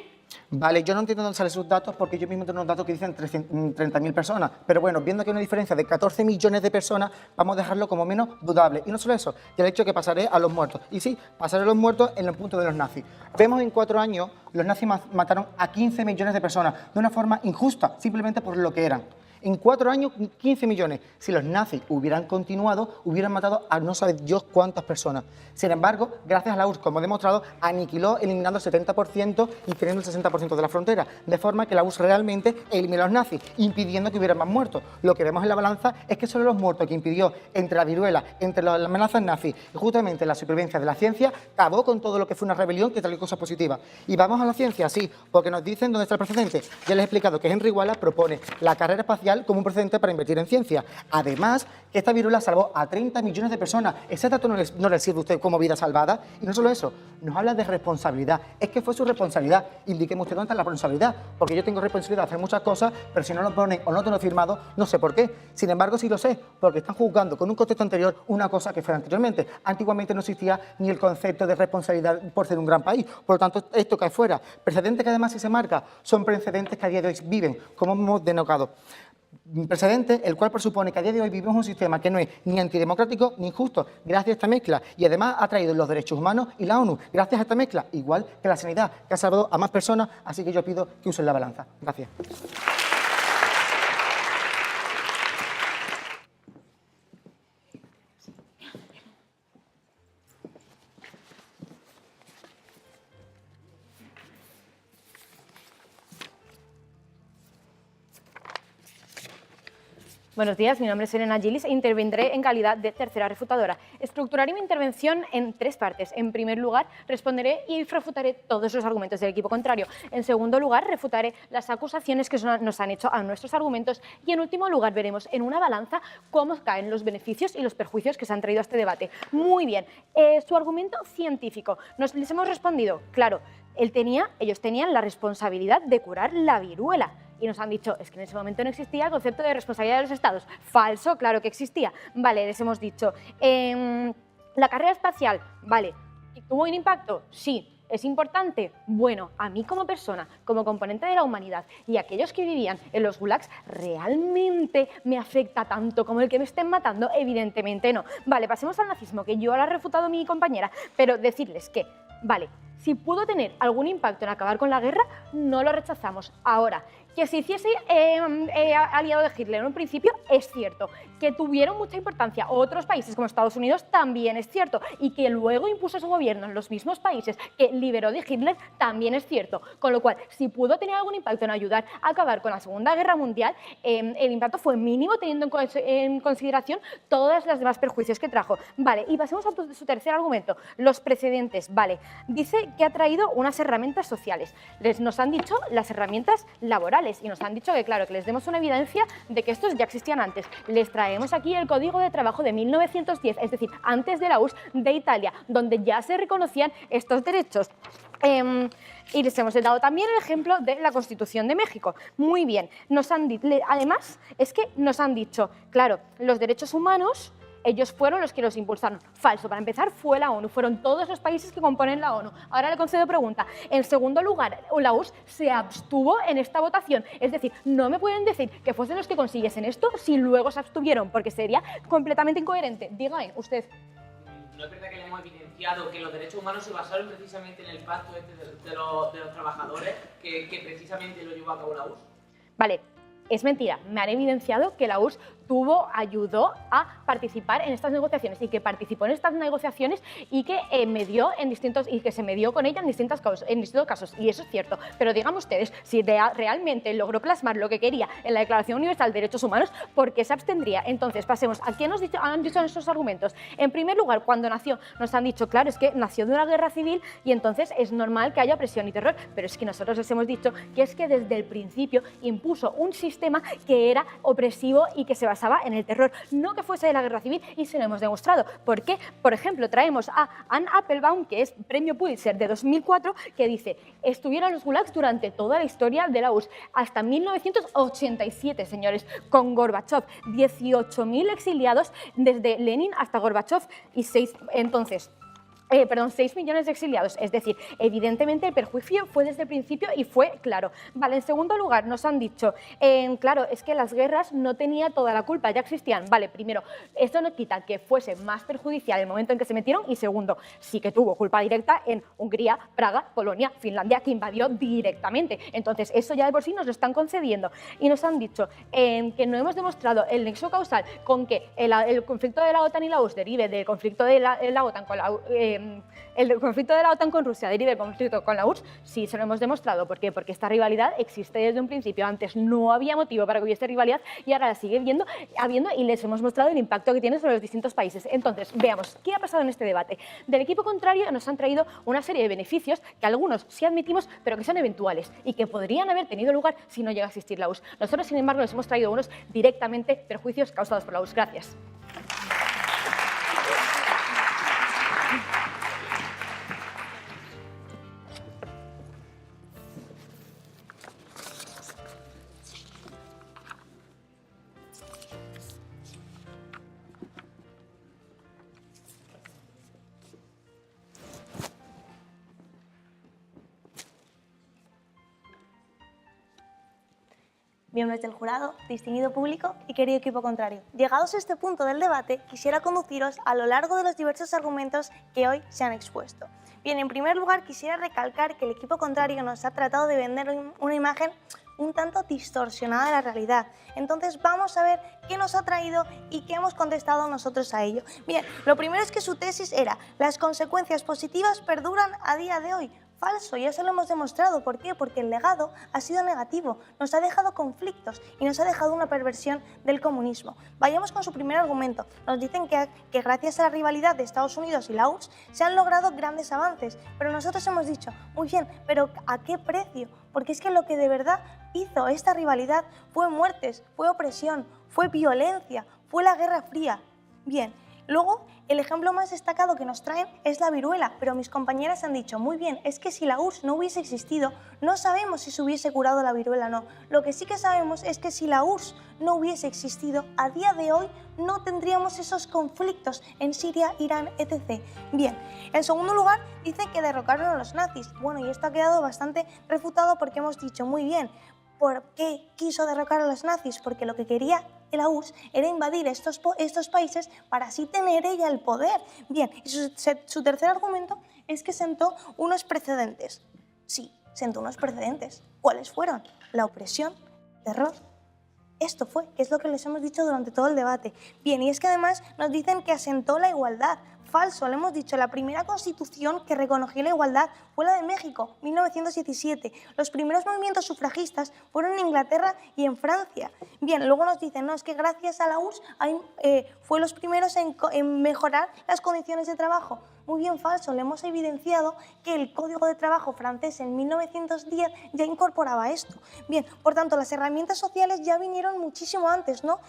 Vale, yo no entiendo dónde salen sus datos porque yo mismo tengo unos datos que dicen 30.000 personas. Pero bueno, viendo que hay una diferencia de 14 millones de personas, vamos a dejarlo como menos dudable. Y no solo eso, ya el hecho que pasaré a los muertos. Y sí, pasaré a los muertos en el punto de los nazis. Vemos en 4 años, los nazis mataron a 15 millones de personas de una forma injusta, simplemente por lo que eran. En 4 años, 15 millones. Si los nazis hubieran continuado, hubieran matado a no sabe Dios cuántas personas. Sin embargo, gracias a la URSS, como he demostrado, aniquiló eliminando el 70% y teniendo el 60% de la frontera. De forma que la URSS realmente eliminó a los nazis, impidiendo que hubiera más muertos. Lo que vemos en la balanza es que solo los muertos que impidió entre la viruela, entre las amenazas nazis y justamente la supervivencia de la ciencia, acabó con todo lo que fue una rebelión que trajo cosas positivas. Y vamos a la ciencia, sí, porque nos dicen dónde está el precedente. Ya les he explicado que Henry Wallace propone la carrera espacial como un precedente para invertir en ciencia. Además, que esta viruela salvó a 30 millones de personas. ¿Ese dato no le sirve a usted como vida salvada? Y no solo eso, nos habla de responsabilidad. Es que fue su responsabilidad. Indíqueme usted dónde está la responsabilidad. Porque yo tengo responsabilidad de hacer muchas cosas, pero si no lo ponen o no tengo firmado, no sé por qué. Sin embargo, sí lo sé, porque están juzgando con un contexto anterior una cosa que fue anteriormente. Antiguamente no existía ni el concepto de responsabilidad por ser un gran país. Por lo tanto, esto cae fuera. Precedentes que además, si se marca, son precedentes que a día de hoy viven, como hemos denotado. Precedente, el cual presupone que a día de hoy vivimos un sistema que no es ni antidemocrático ni injusto, gracias a esta mezcla, y además ha traído los derechos humanos y la ONU, gracias a esta mezcla, igual que la sanidad, que ha salvado a más personas, así que yo pido que usen la balanza. Gracias. Buenos días, mi nombre es Elena Gillis e intervendré en calidad de tercera refutadora. Estructuraré mi intervención en 3 partes. En primer lugar, responderé y refutaré todos los argumentos del equipo contrario. En segundo lugar, refutaré las acusaciones que nos han hecho a nuestros argumentos. Y en último lugar, veremos en una balanza cómo caen los beneficios y los perjuicios que se han traído a este debate. Muy bien, su argumento científico. Les hemos respondido, claro, ellos tenían la responsabilidad de curar la viruela. Y nos han dicho, es que en ese momento no existía el concepto de responsabilidad de los estados. Falso, claro que existía. Vale, les hemos dicho, la carrera espacial, vale, ¿tuvo un impacto? Sí. ¿Es importante? Bueno, a mí como persona, como componente de la humanidad y aquellos que vivían en los gulags, ¿realmente me afecta tanto como el que me estén matando? Evidentemente no. Vale, pasemos al nazismo, que yo lo ha refutado mi compañera, pero decirles que, vale, si pudo tener algún impacto en acabar con la guerra, no lo rechazamos. Ahora, que se hiciese aliado de Hitler en un principio, es cierto. Que tuvieron mucha importancia otros países como Estados Unidos, también es cierto. Y que luego impuso su gobierno en los mismos países que liberó de Hitler, también es cierto. Con lo cual, si pudo tener algún impacto en ayudar a acabar con la Segunda Guerra Mundial, el impacto fue mínimo teniendo en consideración todas las demás perjuicios que trajo. Vale, y pasemos a su tercer argumento, los precedentes. Vale, dice que ha traído unas herramientas sociales. Nos han dicho las herramientas laborales y nos han dicho que, claro, que les demos una evidencia de que estos ya existían antes. Les traemos aquí el Código de Trabajo de 1910, es decir, antes de la URSS de Italia, donde ya se reconocían estos derechos. Y les hemos dado también el ejemplo de la Constitución de México. Muy bien, además es que nos han dicho, claro, los derechos humanos, ellos fueron los que los impulsaron. Falso. Para empezar, fue la ONU. Fueron todos los países que componen la ONU. Ahora le concedo pregunta. En segundo lugar, la URSS se abstuvo en esta votación. Es decir, no me pueden decir que fuesen los que consiguiesen esto si luego se abstuvieron, porque sería completamente incoherente. Dígame, usted. ¿No es verdad que le hemos evidenciado que los derechos humanos se basaron precisamente en el pacto de los trabajadores que precisamente lo llevó a cabo la URSS? Vale. Es mentira, me han evidenciado que la URSS ayudó a participar en estas negociaciones y que participó en estas negociaciones y que se medió con ella en distintos casos. Y eso es cierto. Pero digan ustedes, si realmente logró plasmar lo que quería en la Declaración Universal de Derechos Humanos, ¿por qué se abstendría? Entonces, pasemos a qué han dicho nuestros argumentos. En primer lugar, cuando nació, nos han dicho, claro, es que nació de una guerra civil y entonces es normal que haya opresión y terror, pero es que nosotros les hemos dicho que es que desde el principio impuso un sistema que era opresivo y que se basaba en el terror, no que fuese de la guerra civil, y se lo hemos demostrado. ¿Por qué? Por ejemplo, traemos a Anne Applebaum, que es premio Pulitzer de 2004, que dice, estuvieron los gulags durante toda la historia de la URSS, hasta 1987, señores, con Gorbachov, 18.000 exiliados desde Lenin hasta Gorbachov y 6 millones de exiliados. Es decir, evidentemente el perjuicio fue desde el principio y fue claro. Vale, en segundo lugar, nos han dicho, claro, es que las guerras no tenía toda la culpa, ya existían. Vale, primero, esto no quita que fuese más perjudicial el momento en que se metieron y segundo, sí que tuvo culpa directa en Hungría, Praga, Polonia, Finlandia, que invadió directamente. Entonces, eso ya de por sí nos lo están concediendo. Y nos han dicho que no hemos demostrado el nexo causal con que el conflicto de la OTAN y la URSS derive del conflicto de la OTAN con el conflicto de la OTAN con Rusia derive del conflicto con la URSS. Sí, se lo hemos demostrado. ¿Por qué? Porque esta rivalidad existe desde un principio. Antes no había motivo para que hubiese rivalidad y ahora la sigue habiendo y les hemos mostrado el impacto que tiene sobre los distintos países. Entonces, veamos, ¿qué ha pasado en este debate? Del equipo contrario nos han traído una serie de beneficios que algunos sí admitimos, pero que son eventuales y que podrían haber tenido lugar si no llega a existir la URSS. Nosotros, sin embargo, les hemos traído unos directamente perjuicios causados por la URSS. Gracias. Miembros del jurado, distinguido público y querido equipo contrario. Llegados a este punto del debate, quisiera conduciros a lo largo de los diversos argumentos que hoy se han expuesto. Bien, en primer lugar, quisiera recalcar que el equipo contrario nos ha tratado de vender una imagen un tanto distorsionada de la realidad. Entonces vamos a ver qué nos ha traído y qué hemos contestado nosotros a ello. Bien, lo primero es que su tesis era: las consecuencias positivas perduran a día de hoy. Falso, ya se lo hemos demostrado. ¿Por qué? Porque el legado ha sido negativo, nos ha dejado conflictos y nos ha dejado una perversión del comunismo. Vayamos con su primer argumento. Nos dicen que gracias a la rivalidad de Estados Unidos y la URSS se han logrado grandes avances, pero nosotros hemos dicho, muy bien, pero ¿a qué precio? Porque es que lo que de verdad hizo esta rivalidad fue muertes, fue opresión, fue violencia, fue la Guerra Fría. Bien, luego, el ejemplo más destacado que nos traen es la viruela, pero mis compañeras han dicho, muy bien, es que si la URSS no hubiese existido, no sabemos si se hubiese curado la viruela o no. Lo que sí que sabemos es que si la URSS no hubiese existido, a día de hoy no tendríamos esos conflictos en Siria, Irán, etc. Bien, en segundo lugar, dicen que derrocaron a los nazis. Bueno, y esto ha quedado bastante refutado porque hemos dicho, muy bien, ¿por qué quiso derrocar a los nazis? Porque lo que quería la URSS era invadir estos países para así tener ella el poder. Bien, y su tercer argumento es que sentó unos precedentes. Sí, sentó unos precedentes. ¿Cuáles fueron? La opresión, terror. Esto fue, que es lo que les hemos dicho durante todo el debate. Bien, y es que además nos dicen que asentó la igualdad. Falso, le hemos dicho, la primera constitución que reconoció la igualdad fue la de México, 1917. Los primeros movimientos sufragistas fueron en Inglaterra y en Francia. Bien, luego nos dicen, no, es que gracias a la URSS fue los primeros en mejorar las condiciones de trabajo. Muy bien, falso, le hemos evidenciado que el Código de Trabajo francés en 1910 ya incorporaba esto. Bien, por tanto, las herramientas sociales ya vinieron muchísimo antes, ¿no?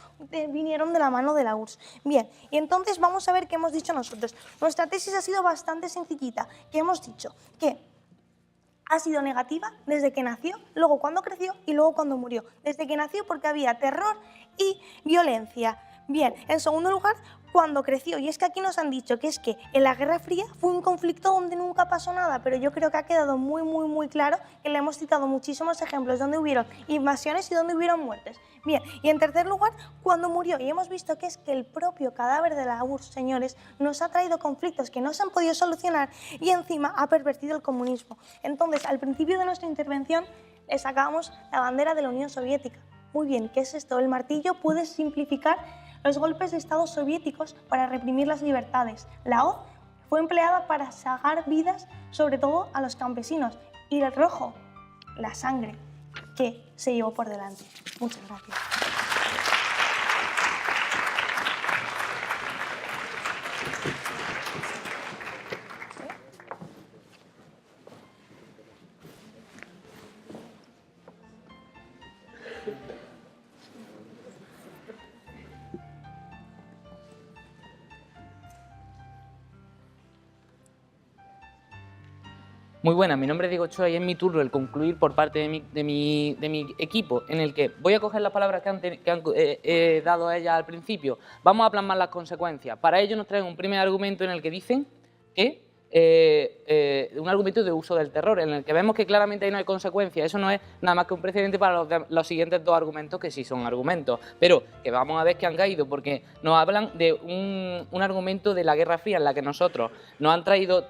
Vinieron de la mano de la URSS. Bien, y entonces vamos a ver qué hemos dicho nosotros. Nuestra tesis ha sido bastante sencillita, que hemos dicho que ha sido negativa desde que nació, luego cuando creció y luego cuando murió. Desde que nació porque había terror y violencia. Bien, en segundo lugar, cuando creció, y es que aquí nos han dicho que es que en la Guerra Fría fue un conflicto donde nunca pasó nada, pero yo creo que ha quedado muy claro que le hemos citado muchísimos ejemplos donde hubieron invasiones y donde hubieron muertes. Bien, y en tercer lugar, cuando murió, y hemos visto que es que el propio cadáver de la URSS, señores, nos ha traído conflictos que no se han podido solucionar y encima ha pervertido el comunismo. Entonces, al principio de nuestra intervención, le sacábamos la bandera de la Unión Soviética. Muy bien, ¿qué es esto? El martillo puede simplificar los golpes de Estado soviéticos para reprimir las libertades. La hoz fue empleada para sacar vidas, sobre todo a los campesinos. Y el rojo, la sangre que se llevó por delante. Muchas gracias. Muy buenas, mi nombre es Diego Ochoa y es mi turno el concluir por parte de mi equipo, en el que voy a coger las palabras que han dado a ella al principio. Vamos a plasmar las consecuencias. Para ello nos traen un primer argumento en el que dicen que un argumento de uso del terror, en el que vemos que claramente ahí no hay consecuencias. Eso no es nada más que un precedente para los siguientes dos argumentos, que sí son argumentos, pero que vamos a ver que han caído, porque nos hablan de un argumento de la Guerra Fría, en la que nosotros nos han traído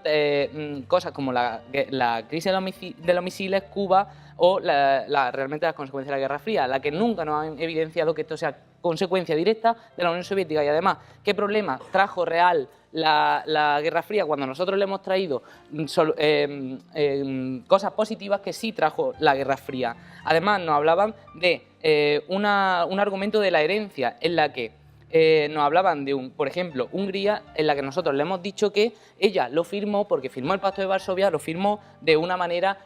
cosas como la crisis de los misiles, Cuba, o realmente las consecuencias de la Guerra Fría, la que nunca nos han evidenciado que esto sea consecuencia directa de la Unión Soviética. Y además, ¿qué problema trajo real la Guerra Fría cuando nosotros le hemos traído cosas positivas que sí trajo la Guerra Fría? Además, nos hablaban de un argumento de la herencia, en la que nos hablaban de, por ejemplo, Hungría, en la que nosotros le hemos dicho que ella lo firmó, porque firmó el Pacto de Varsovia, lo firmó de una manera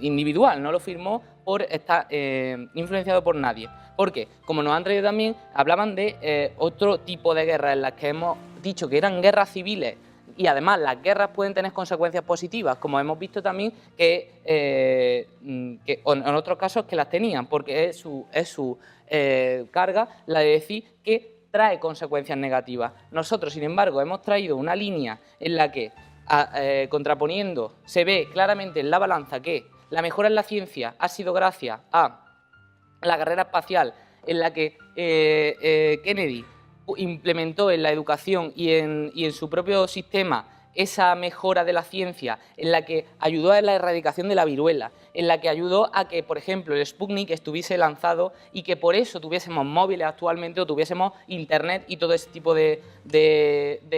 individual, no lo firmó por estar influenciado por nadie. Porque, como nos han traído también, hablaban de otro tipo de guerras en las que hemos dicho que eran guerras civiles, y además las guerras pueden tener consecuencias positivas, como hemos visto también que en otros casos que las tenían, porque es su carga la de decir que trae consecuencias negativas. Nosotros, sin embargo, hemos traído una línea en la que, contraponiendo, se ve claramente en la balanza que la mejora en la ciencia ha sido gracias a la carrera espacial, en la que Kennedy implementó en la educación y en su propio sistema esa mejora de la ciencia, en la que ayudó a la erradicación de la viruela, en la que ayudó a que, por ejemplo, el Sputnik estuviese lanzado y que por eso tuviésemos móviles actualmente o tuviésemos internet y todo ese tipo de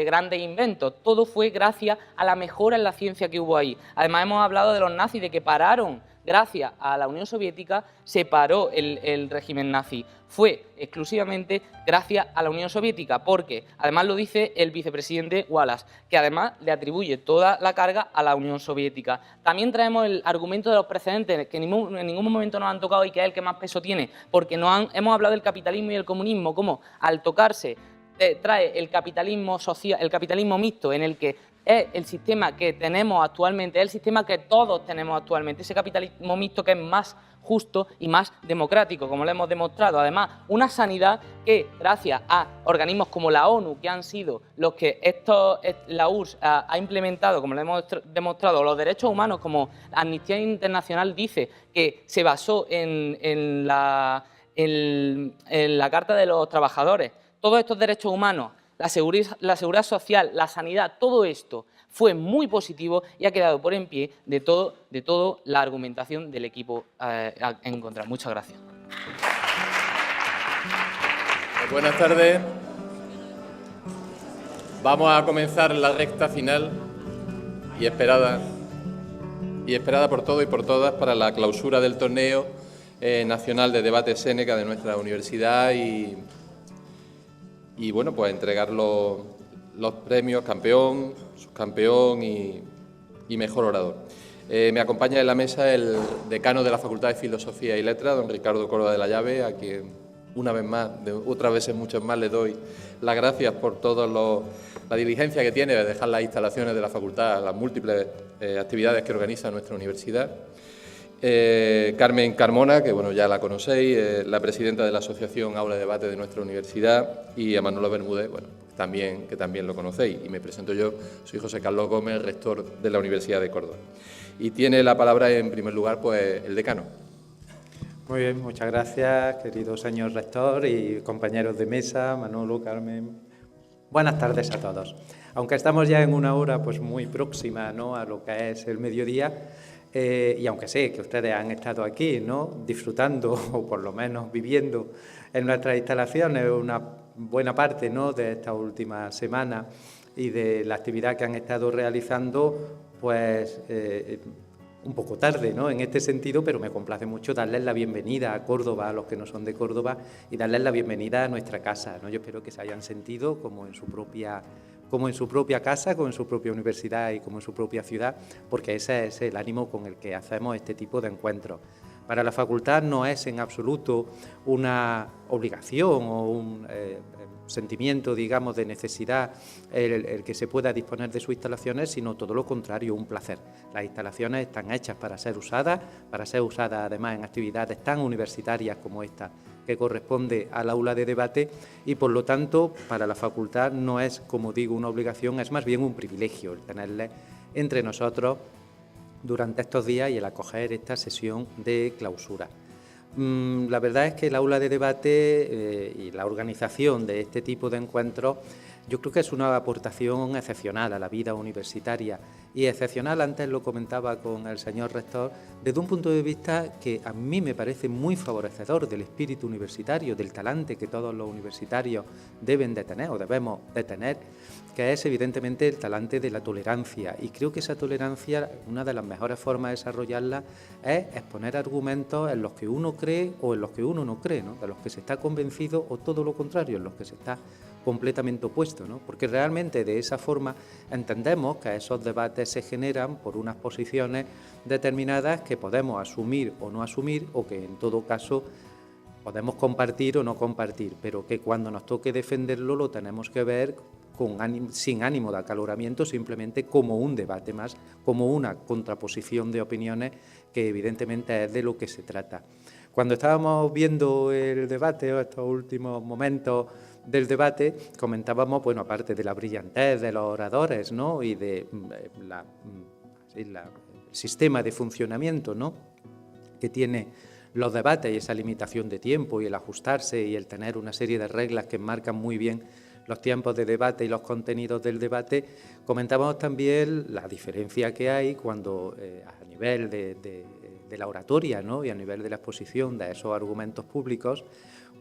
grandes inventos. Todo fue gracias a la mejora en la ciencia que hubo ahí. Además, hemos hablado de los nazis, de que pararon. Gracias a la Unión Soviética se paró el régimen nazi. Fue exclusivamente gracias a la Unión Soviética, porque además lo dice el vicepresidente Wallace, que además le atribuye toda la carga a la Unión Soviética. También traemos el argumento de los precedentes, que en ningún momento nos han tocado y que es el que más peso tiene, porque hemos hablado del capitalismo y el comunismo, como al tocarse trae el capitalismo social, el capitalismo mixto, en el que es el sistema que tenemos actualmente, es el sistema que todos tenemos actualmente, ese capitalismo mixto que es más justo y más democrático, como lo hemos demostrado. Además, una sanidad que, gracias a organismos como la ONU, que han sido los que la URSS ha implementado, como lo hemos demostrado, los derechos humanos, como Amnistía Internacional dice, que se basó en la Carta de los Trabajadores. Todos estos derechos humanos, la seguridad social, la sanidad, todo esto fue muy positivo y ha quedado por en pie de todo la argumentación del equipo en contra. Muchas gracias. Buenas tardes. Vamos a comenzar la recta final y esperada por todos y por todas para la clausura del torneo nacional de debate Séneca de nuestra universidad y bueno, pues entregar los premios campeón, subcampeón y mejor orador. Me acompaña en la mesa el decano de la Facultad de Filosofía y Letras, don Ricardo Córdoba de la Llave, a quien una vez más, otras veces muchas más, le doy las gracias por toda la diligencia que tiene de dejar las instalaciones de la facultad, las múltiples actividades que organiza nuestra universidad. Carmen Carmona, que bueno, ya la conocéis, la presidenta de la Asociación Aula de Debate de nuestra universidad, y a Manolo Bermúdez, bueno, que también lo conocéis. Y me presento yo, soy José Carlos Gómez, rector de la Universidad de Córdoba. Y tiene la palabra, en primer lugar, pues el decano. Muy bien, muchas gracias, querido señor rector y compañeros de mesa, Manolo, Carmen. Buenas tardes a todos. aunque estamos ya en una hora pues muy próxima, ¿no?, a lo que es el mediodía, y aunque sé que ustedes han estado aquí, ¿no?, disfrutando o por lo menos viviendo en nuestras instalaciones una buena parte, ¿no?, de esta última semana y de la actividad que han estado realizando, pues un poco tarde, ¿no?, en este sentido, pero me complace mucho darles la bienvenida a Córdoba, a los que no son de Córdoba, y darles la bienvenida a nuestra casa, ¿no? Yo espero que se hayan sentido como en su propia casa, como en su propia universidad y como en su propia ciudad, porque ese es el ánimo con el que hacemos este tipo de encuentros. Para la facultad no es en absoluto una obligación o un sentimiento, digamos, de necesidad el que se pueda disponer de sus instalaciones, sino todo lo contrario, un placer. Las instalaciones están hechas para ser usadas además en actividades tan universitarias como esta, que corresponde al aula de debate, y por lo tanto para la facultad no es, como digo, una obligación, es más bien un privilegio el tenerles entre nosotros durante estos días y el acoger esta sesión de clausura. La verdad es que el aula de debate y la organización de este tipo de encuentros, yo creo que es una aportación excepcional a la vida universitaria, y excepcional, antes lo comentaba con el señor rector, desde un punto de vista que a mí me parece muy favorecedor del espíritu universitario, del talante que todos los universitarios deben de tener o debemos de tener, que es evidentemente el talante de la tolerancia. Y creo que esa tolerancia, una de las mejores formas de desarrollarla es exponer argumentos en los que uno cree o en los que uno no cree, ¿no?, de los que se está convencido, o todo lo contrario, en los que se está completamente opuesto, ¿no?, porque realmente de esa forma entendemos que esos debates se generan por unas posiciones determinadas que podemos asumir o no asumir, o que en todo caso podemos compartir o no compartir, pero que cuando nos toque defenderlo lo tenemos que ver sin ánimo de acaloramiento, simplemente como un debate más, como una contraposición de opiniones, que evidentemente es de lo que se trata. Cuando estábamos viendo el debate, o estos últimos momentos del debate, comentábamos, bueno, aparte de la brillantez de los oradores, ¿no?, y de el sistema de funcionamiento, ¿no?, que tiene los debates, y esa limitación de tiempo y el ajustarse y el tener una serie de reglas que marcan muy bien los tiempos de debate y los contenidos del debate, comentábamos también la diferencia que hay cuando a nivel de la oratoria, ¿no?, y a nivel de la exposición de esos argumentos públicos,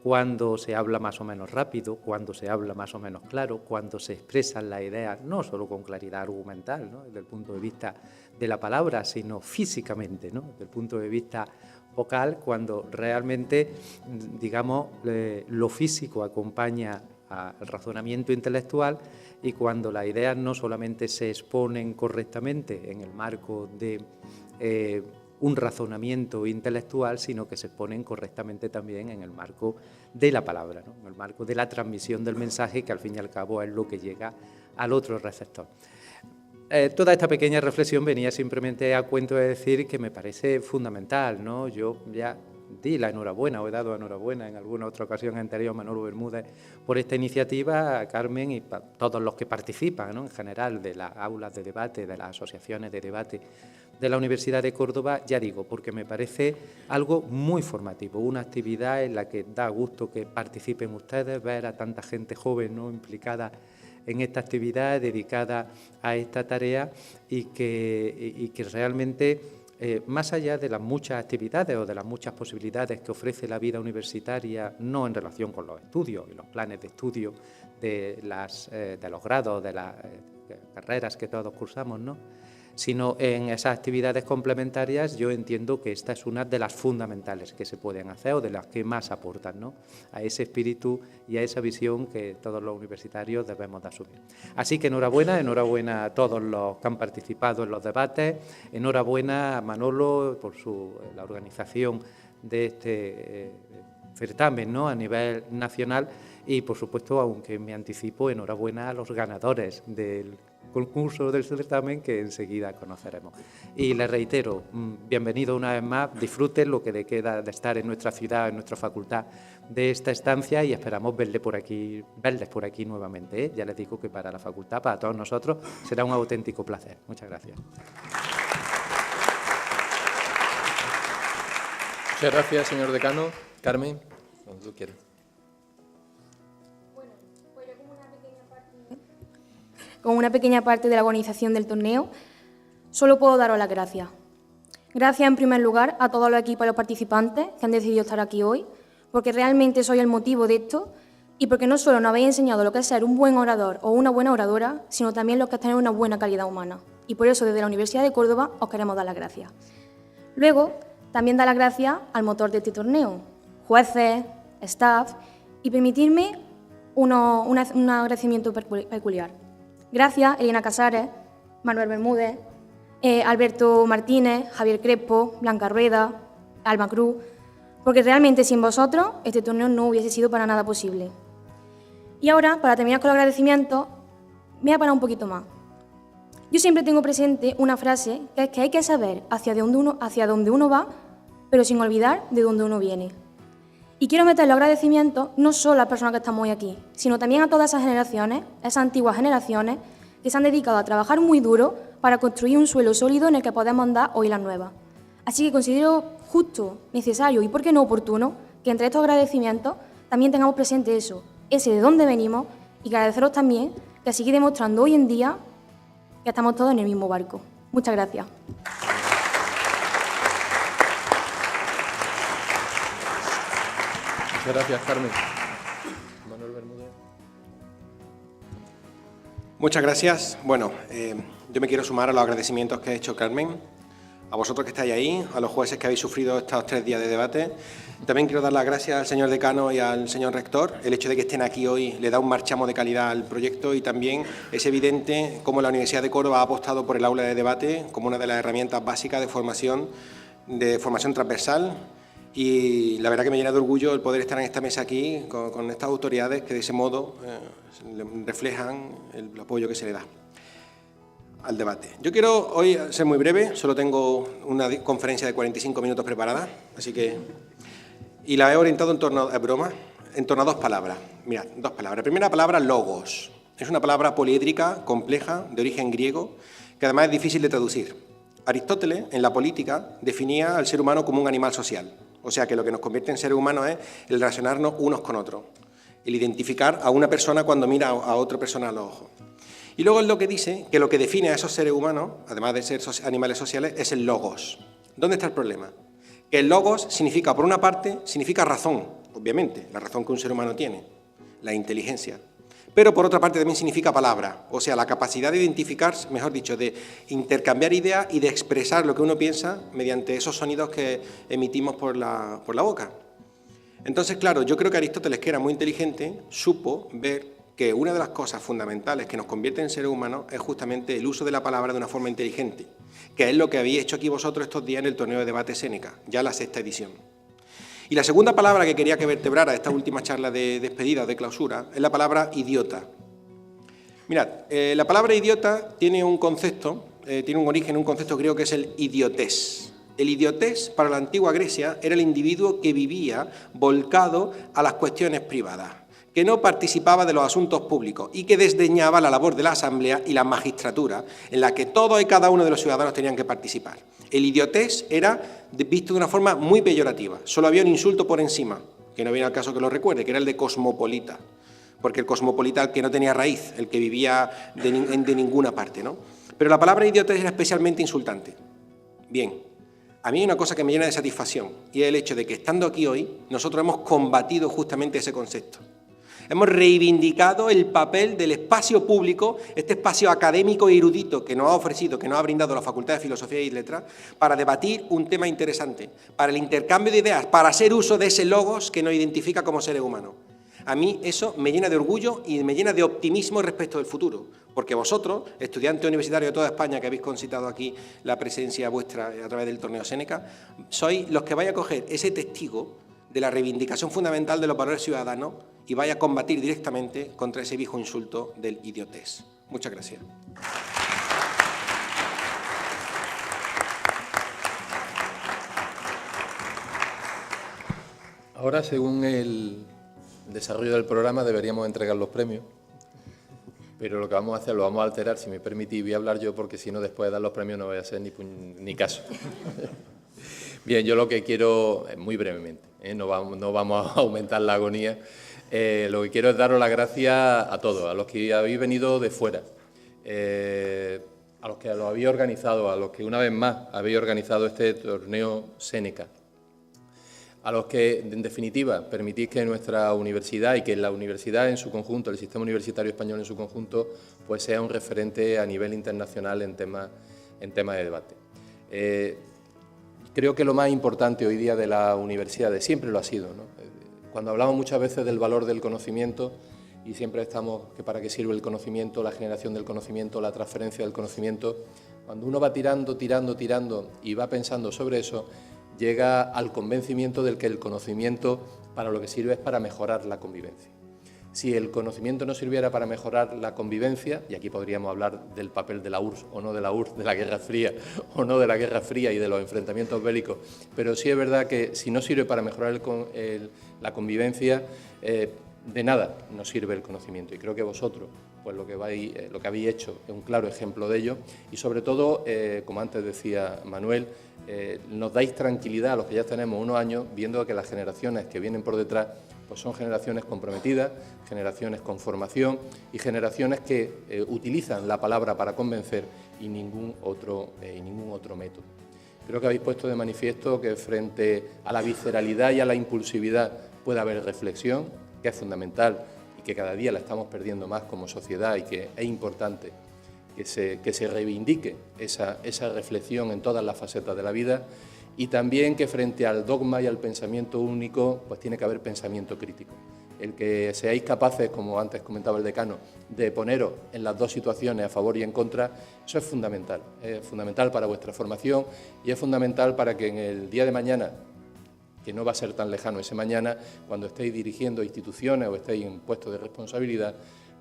cuando se habla más o menos rápido, cuando se habla más o menos claro, cuando se expresan las ideas no solo con claridad argumental, ¿no?, desde el punto de vista de la palabra, sino físicamente, ¿no?, desde el punto de vista vocal, cuando realmente, digamos, lo físico acompaña al razonamiento intelectual, y cuando las ideas no solamente se exponen correctamente en el marco de un razonamiento intelectual, sino que se exponen correctamente también en el marco de la palabra, ¿no?, en el marco de la transmisión del mensaje, que al fin y al cabo es lo que llega al otro receptor. Toda esta pequeña reflexión venía simplemente a cuento de decir que me parece fundamental, ¿no? Yo ya di la enhorabuena, o he dado enhorabuena en alguna otra ocasión anterior a Manolo Bermúdez por esta iniciativa, a Carmen y a todos los que participan, ¿no?, en general, de las aulas de debate, de las asociaciones de debate de la Universidad de Córdoba, ya digo, porque me parece algo muy formativo, una actividad en la que da gusto que participen ustedes, ver a tanta gente joven, ¿no?, implicada en esta actividad, dedicada a esta tarea, y que realmente, más allá de las muchas actividades o de las muchas posibilidades que ofrece la vida universitaria, no en relación con los estudios y los planes de estudio de los grados, de las carreras que todos cursamos, ¿no?, sino en esas actividades complementarias, yo entiendo que esta es una de las fundamentales que se pueden hacer, o de las que más aportan, ¿no?, a ese espíritu y a esa visión que todos los universitarios debemos de asumir. Así que enhorabuena a todos los que han participado en los debates, enhorabuena a Manolo por la organización de este certamen, ¿no?, a nivel nacional, y por supuesto, aunque me anticipo, enhorabuena a los ganadores del concurso del certamen, que enseguida conoceremos. Y les reitero, bienvenido una vez más, disfruten lo que le queda de estar en nuestra ciudad, en nuestra facultad, de esta estancia, y esperamos verles por aquí nuevamente, ¿eh? Ya les digo que para la facultad, para todos nosotros, será un auténtico placer. Muchas gracias. Muchas gracias, señor decano. Carmen, cuando tú quieras. con una pequeña parte de la organización del torneo, solo puedo daros las gracias. Gracias, en primer lugar, a todos los equipos y los participantes que han decidido estar aquí hoy, porque realmente sois el motivo de esto y porque no solo nos habéis enseñado lo que es ser un buen orador o una buena oradora, sino también lo que es tener una buena calidad humana. Y por eso, desde la Universidad de Córdoba, os queremos dar las gracias. Luego, también dar las gracias al motor de este torneo, jueces, staff, y permitirme un agradecimiento peculiar. Gracias, Elena Casares, Manuel Bermúdez, Alberto Martínez, Javier Crespo, Blanca Rueda, Alma Cruz, porque realmente sin vosotros este torneo no hubiese sido para nada posible. Y ahora, para terminar con los agradecimientos, me voy a parar un poquito más. Yo siempre tengo presente una frase que es que hay que saber hacia dónde uno va, pero sin olvidar de dónde uno viene. Y quiero meter los agradecimientos no solo a las personas que estamos hoy aquí, sino también a todas esas generaciones, esas antiguas generaciones, que se han dedicado a trabajar muy duro para construir un suelo sólido en el que podemos andar hoy las nuevas. Así que considero justo, necesario y, por qué no, oportuno, que entre estos agradecimientos también tengamos presente eso, ese de dónde venimos, y que agradeceros también que seguís demostrando hoy en día que estamos todos en el mismo barco. Muchas gracias. Muchas gracias, Carmen. Manuel Bermúdez. Muchas gracias. Bueno, yo me quiero sumar a los agradecimientos que ha hecho Carmen, a vosotros que estáis ahí, a los jueces que habéis sufrido estos 3 días de debate. También quiero dar las gracias al señor decano y al señor rector. El hecho de que estén aquí hoy le da un marchamo de calidad al proyecto y también es evidente cómo la Universidad de Córdoba ha apostado por el aula de debate como una de las herramientas básicas de formación transversal. Y la verdad que me llena de orgullo el poder estar en esta mesa aquí con estas autoridades que de ese modo reflejan el apoyo que se le da al debate. Yo quiero hoy ser muy breve, solo tengo una conferencia de 45 minutos preparada, así que... Y la he orientado en torno a 2 palabras. Mirad, 2 palabras. La primera palabra, logos. Es una palabra poliédrica, compleja, de origen griego, que además es difícil de traducir. Aristóteles, en la política, definía al ser humano como un animal social. O sea que lo que nos convierte en seres humanos es el relacionarnos unos con otros, el identificar a una persona cuando mira a otra persona a los ojos. Y luego es lo que dice que lo que define a esos seres humanos, además de ser animales sociales, es el logos. ¿Dónde está el problema? Que el logos significa, por una parte, significa razón, obviamente, la razón que un ser humano tiene, la inteligencia. Pero por otra parte también significa palabra, o sea, la capacidad de identificar, mejor dicho, de intercambiar ideas y de expresar lo que uno piensa mediante esos sonidos que emitimos por la boca. Entonces, claro, yo creo que Aristóteles, que era muy inteligente, supo ver que una de las cosas fundamentales que nos convierte en seres humanos es justamente el uso de la palabra de una forma inteligente, que es lo que habéis hecho aquí vosotros estos días en el torneo de debate Séneca, ya la 6ª edición. Y la segunda palabra que quería que vertebrara esta última charla de despedida o de clausura es la palabra idiota. Mirad, la palabra idiota tiene un concepto, tiene un origen, un concepto griego que es el idiotés. El idiotés para la antigua Grecia era el individuo que vivía volcado a las cuestiones privadas, que no participaba de los asuntos públicos y que desdeñaba la labor de la asamblea y la magistratura, en la que todos y cada uno de los ciudadanos tenían que participar. El idiotés era visto de una forma muy peyorativa, solo había un insulto por encima, que no viene al caso que lo recuerde, que era el de cosmopolita, porque el cosmopolita el que no tenía raíz, el que vivía de ninguna parte, ¿no? Pero la palabra idiotés era especialmente insultante. Bien, a mí hay una cosa que me llena de satisfacción, y es el hecho de que estando aquí hoy, nosotros hemos combatido justamente ese concepto. Hemos reivindicado el papel del espacio público, este espacio académico y erudito que nos ha ofrecido, que nos ha brindado la Facultad de Filosofía y Letras, para debatir un tema interesante, para el intercambio de ideas, para hacer uso de ese logos que nos identifica como seres humanos. A mí eso me llena de orgullo y me llena de optimismo respecto del futuro, porque vosotros, estudiantes universitarios de toda España que habéis concitado aquí la presencia vuestra a través del torneo Séneca, sois los que vais a coger ese testigo de la reivindicación fundamental de los valores ciudadanos y vaya a combatir directamente contra ese viejo insulto del idiotés. Muchas gracias. Ahora, según el desarrollo del programa, deberíamos entregar los premios, pero lo que vamos a hacer lo vamos a alterar, si me permitís, voy a hablar yo, porque si no, después de dar los premios no voy a hacer ni caso. Bien, yo lo que quiero, muy brevemente, no vamos a aumentar la agonía, lo que quiero es daros las gracias a todos, a los que habéis venido de fuera. a los que lo habéis organizado, a los que una vez más habéis organizado este torneo Séneca, a los que, en definitiva, permitís que nuestra universidad y que la universidad en su conjunto, el sistema universitario español en su conjunto, pues sea un referente a nivel internacional en temas de debate. Creo que lo más importante hoy día de la universidad, de siempre lo ha sido, ¿no? Cuando hablamos muchas veces del valor del conocimiento, y siempre estamos que para qué sirve el conocimiento, la generación del conocimiento, la transferencia del conocimiento, cuando uno va tirando y va pensando sobre eso, llega al convencimiento del que el conocimiento para lo que sirve es para mejorar la convivencia. Si el conocimiento no sirviera para mejorar la convivencia, y aquí podríamos hablar del papel de la URSS o no de la URSS, de la Guerra Fría o no de la Guerra Fría y de los enfrentamientos bélicos, pero sí es verdad que si no sirve para mejorar la convivencia, de nada nos sirve el conocimiento. Y creo que vosotros, pues lo que habéis hecho es un claro ejemplo de ello y sobre todo, como antes decía Manuel, nos dais tranquilidad a los que ya tenemos unos años, viendo que las generaciones que vienen por detrás pues son generaciones comprometidas, generaciones con formación y generaciones que utilizan la palabra para convencer y ningún otro método. Creo que habéis puesto de manifiesto que frente a la visceralidad y a la impulsividad puede haber reflexión, que es fundamental y que cada día la estamos perdiendo más como sociedad y que es importante que se reivindique esa reflexión en todas las facetas de la vida y también que frente al dogma y al pensamiento único pues tiene que haber pensamiento crítico. El que seáis capaces, como antes comentaba el decano, de poneros en las dos situaciones a favor y en contra, eso es fundamental para vuestra formación y es fundamental para que en el día de mañana, que no va a ser tan lejano ese mañana, cuando estéis dirigiendo instituciones o estéis en puestos de responsabilidad,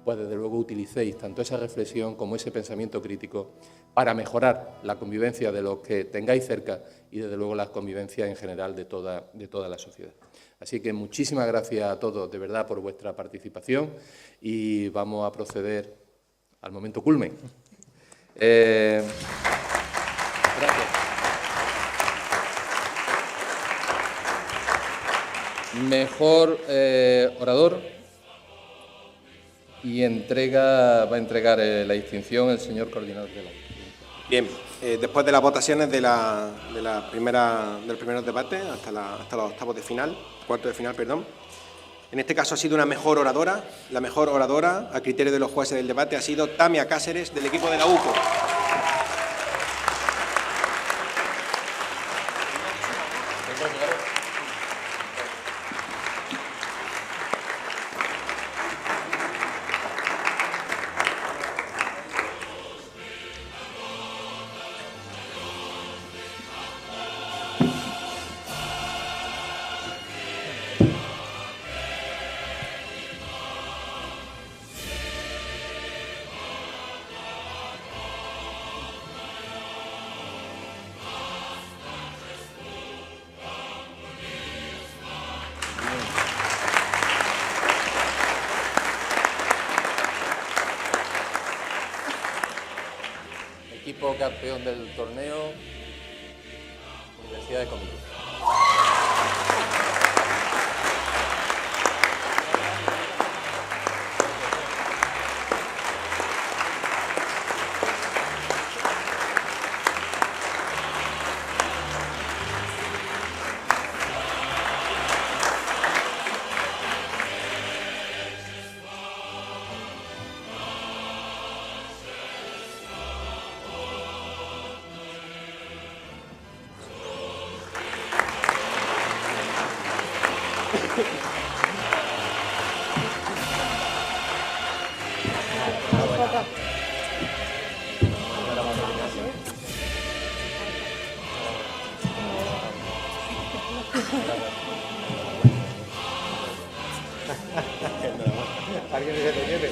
pues desde luego utilicéis tanto esa reflexión como ese pensamiento crítico para mejorar la convivencia de los que tengáis cerca y desde luego la convivencia en general de toda la sociedad. Así que muchísimas gracias a todos de verdad por vuestra participación y vamos a proceder al momento culmen. Gracias. Mejor orador y va a entregar la distinción el señor coordinador de la. Bien, después de las votaciones del primer debate hasta los octavos de final, cuartos de final, perdón, en este caso ha sido una mejor oradora. La mejor oradora, a criterio de los jueces del debate, ha sido Tamia Cáceres, del equipo de la UCO. Equipo campeón del torneo, Universidad de Comillas. ¿Alguien se lo quiere?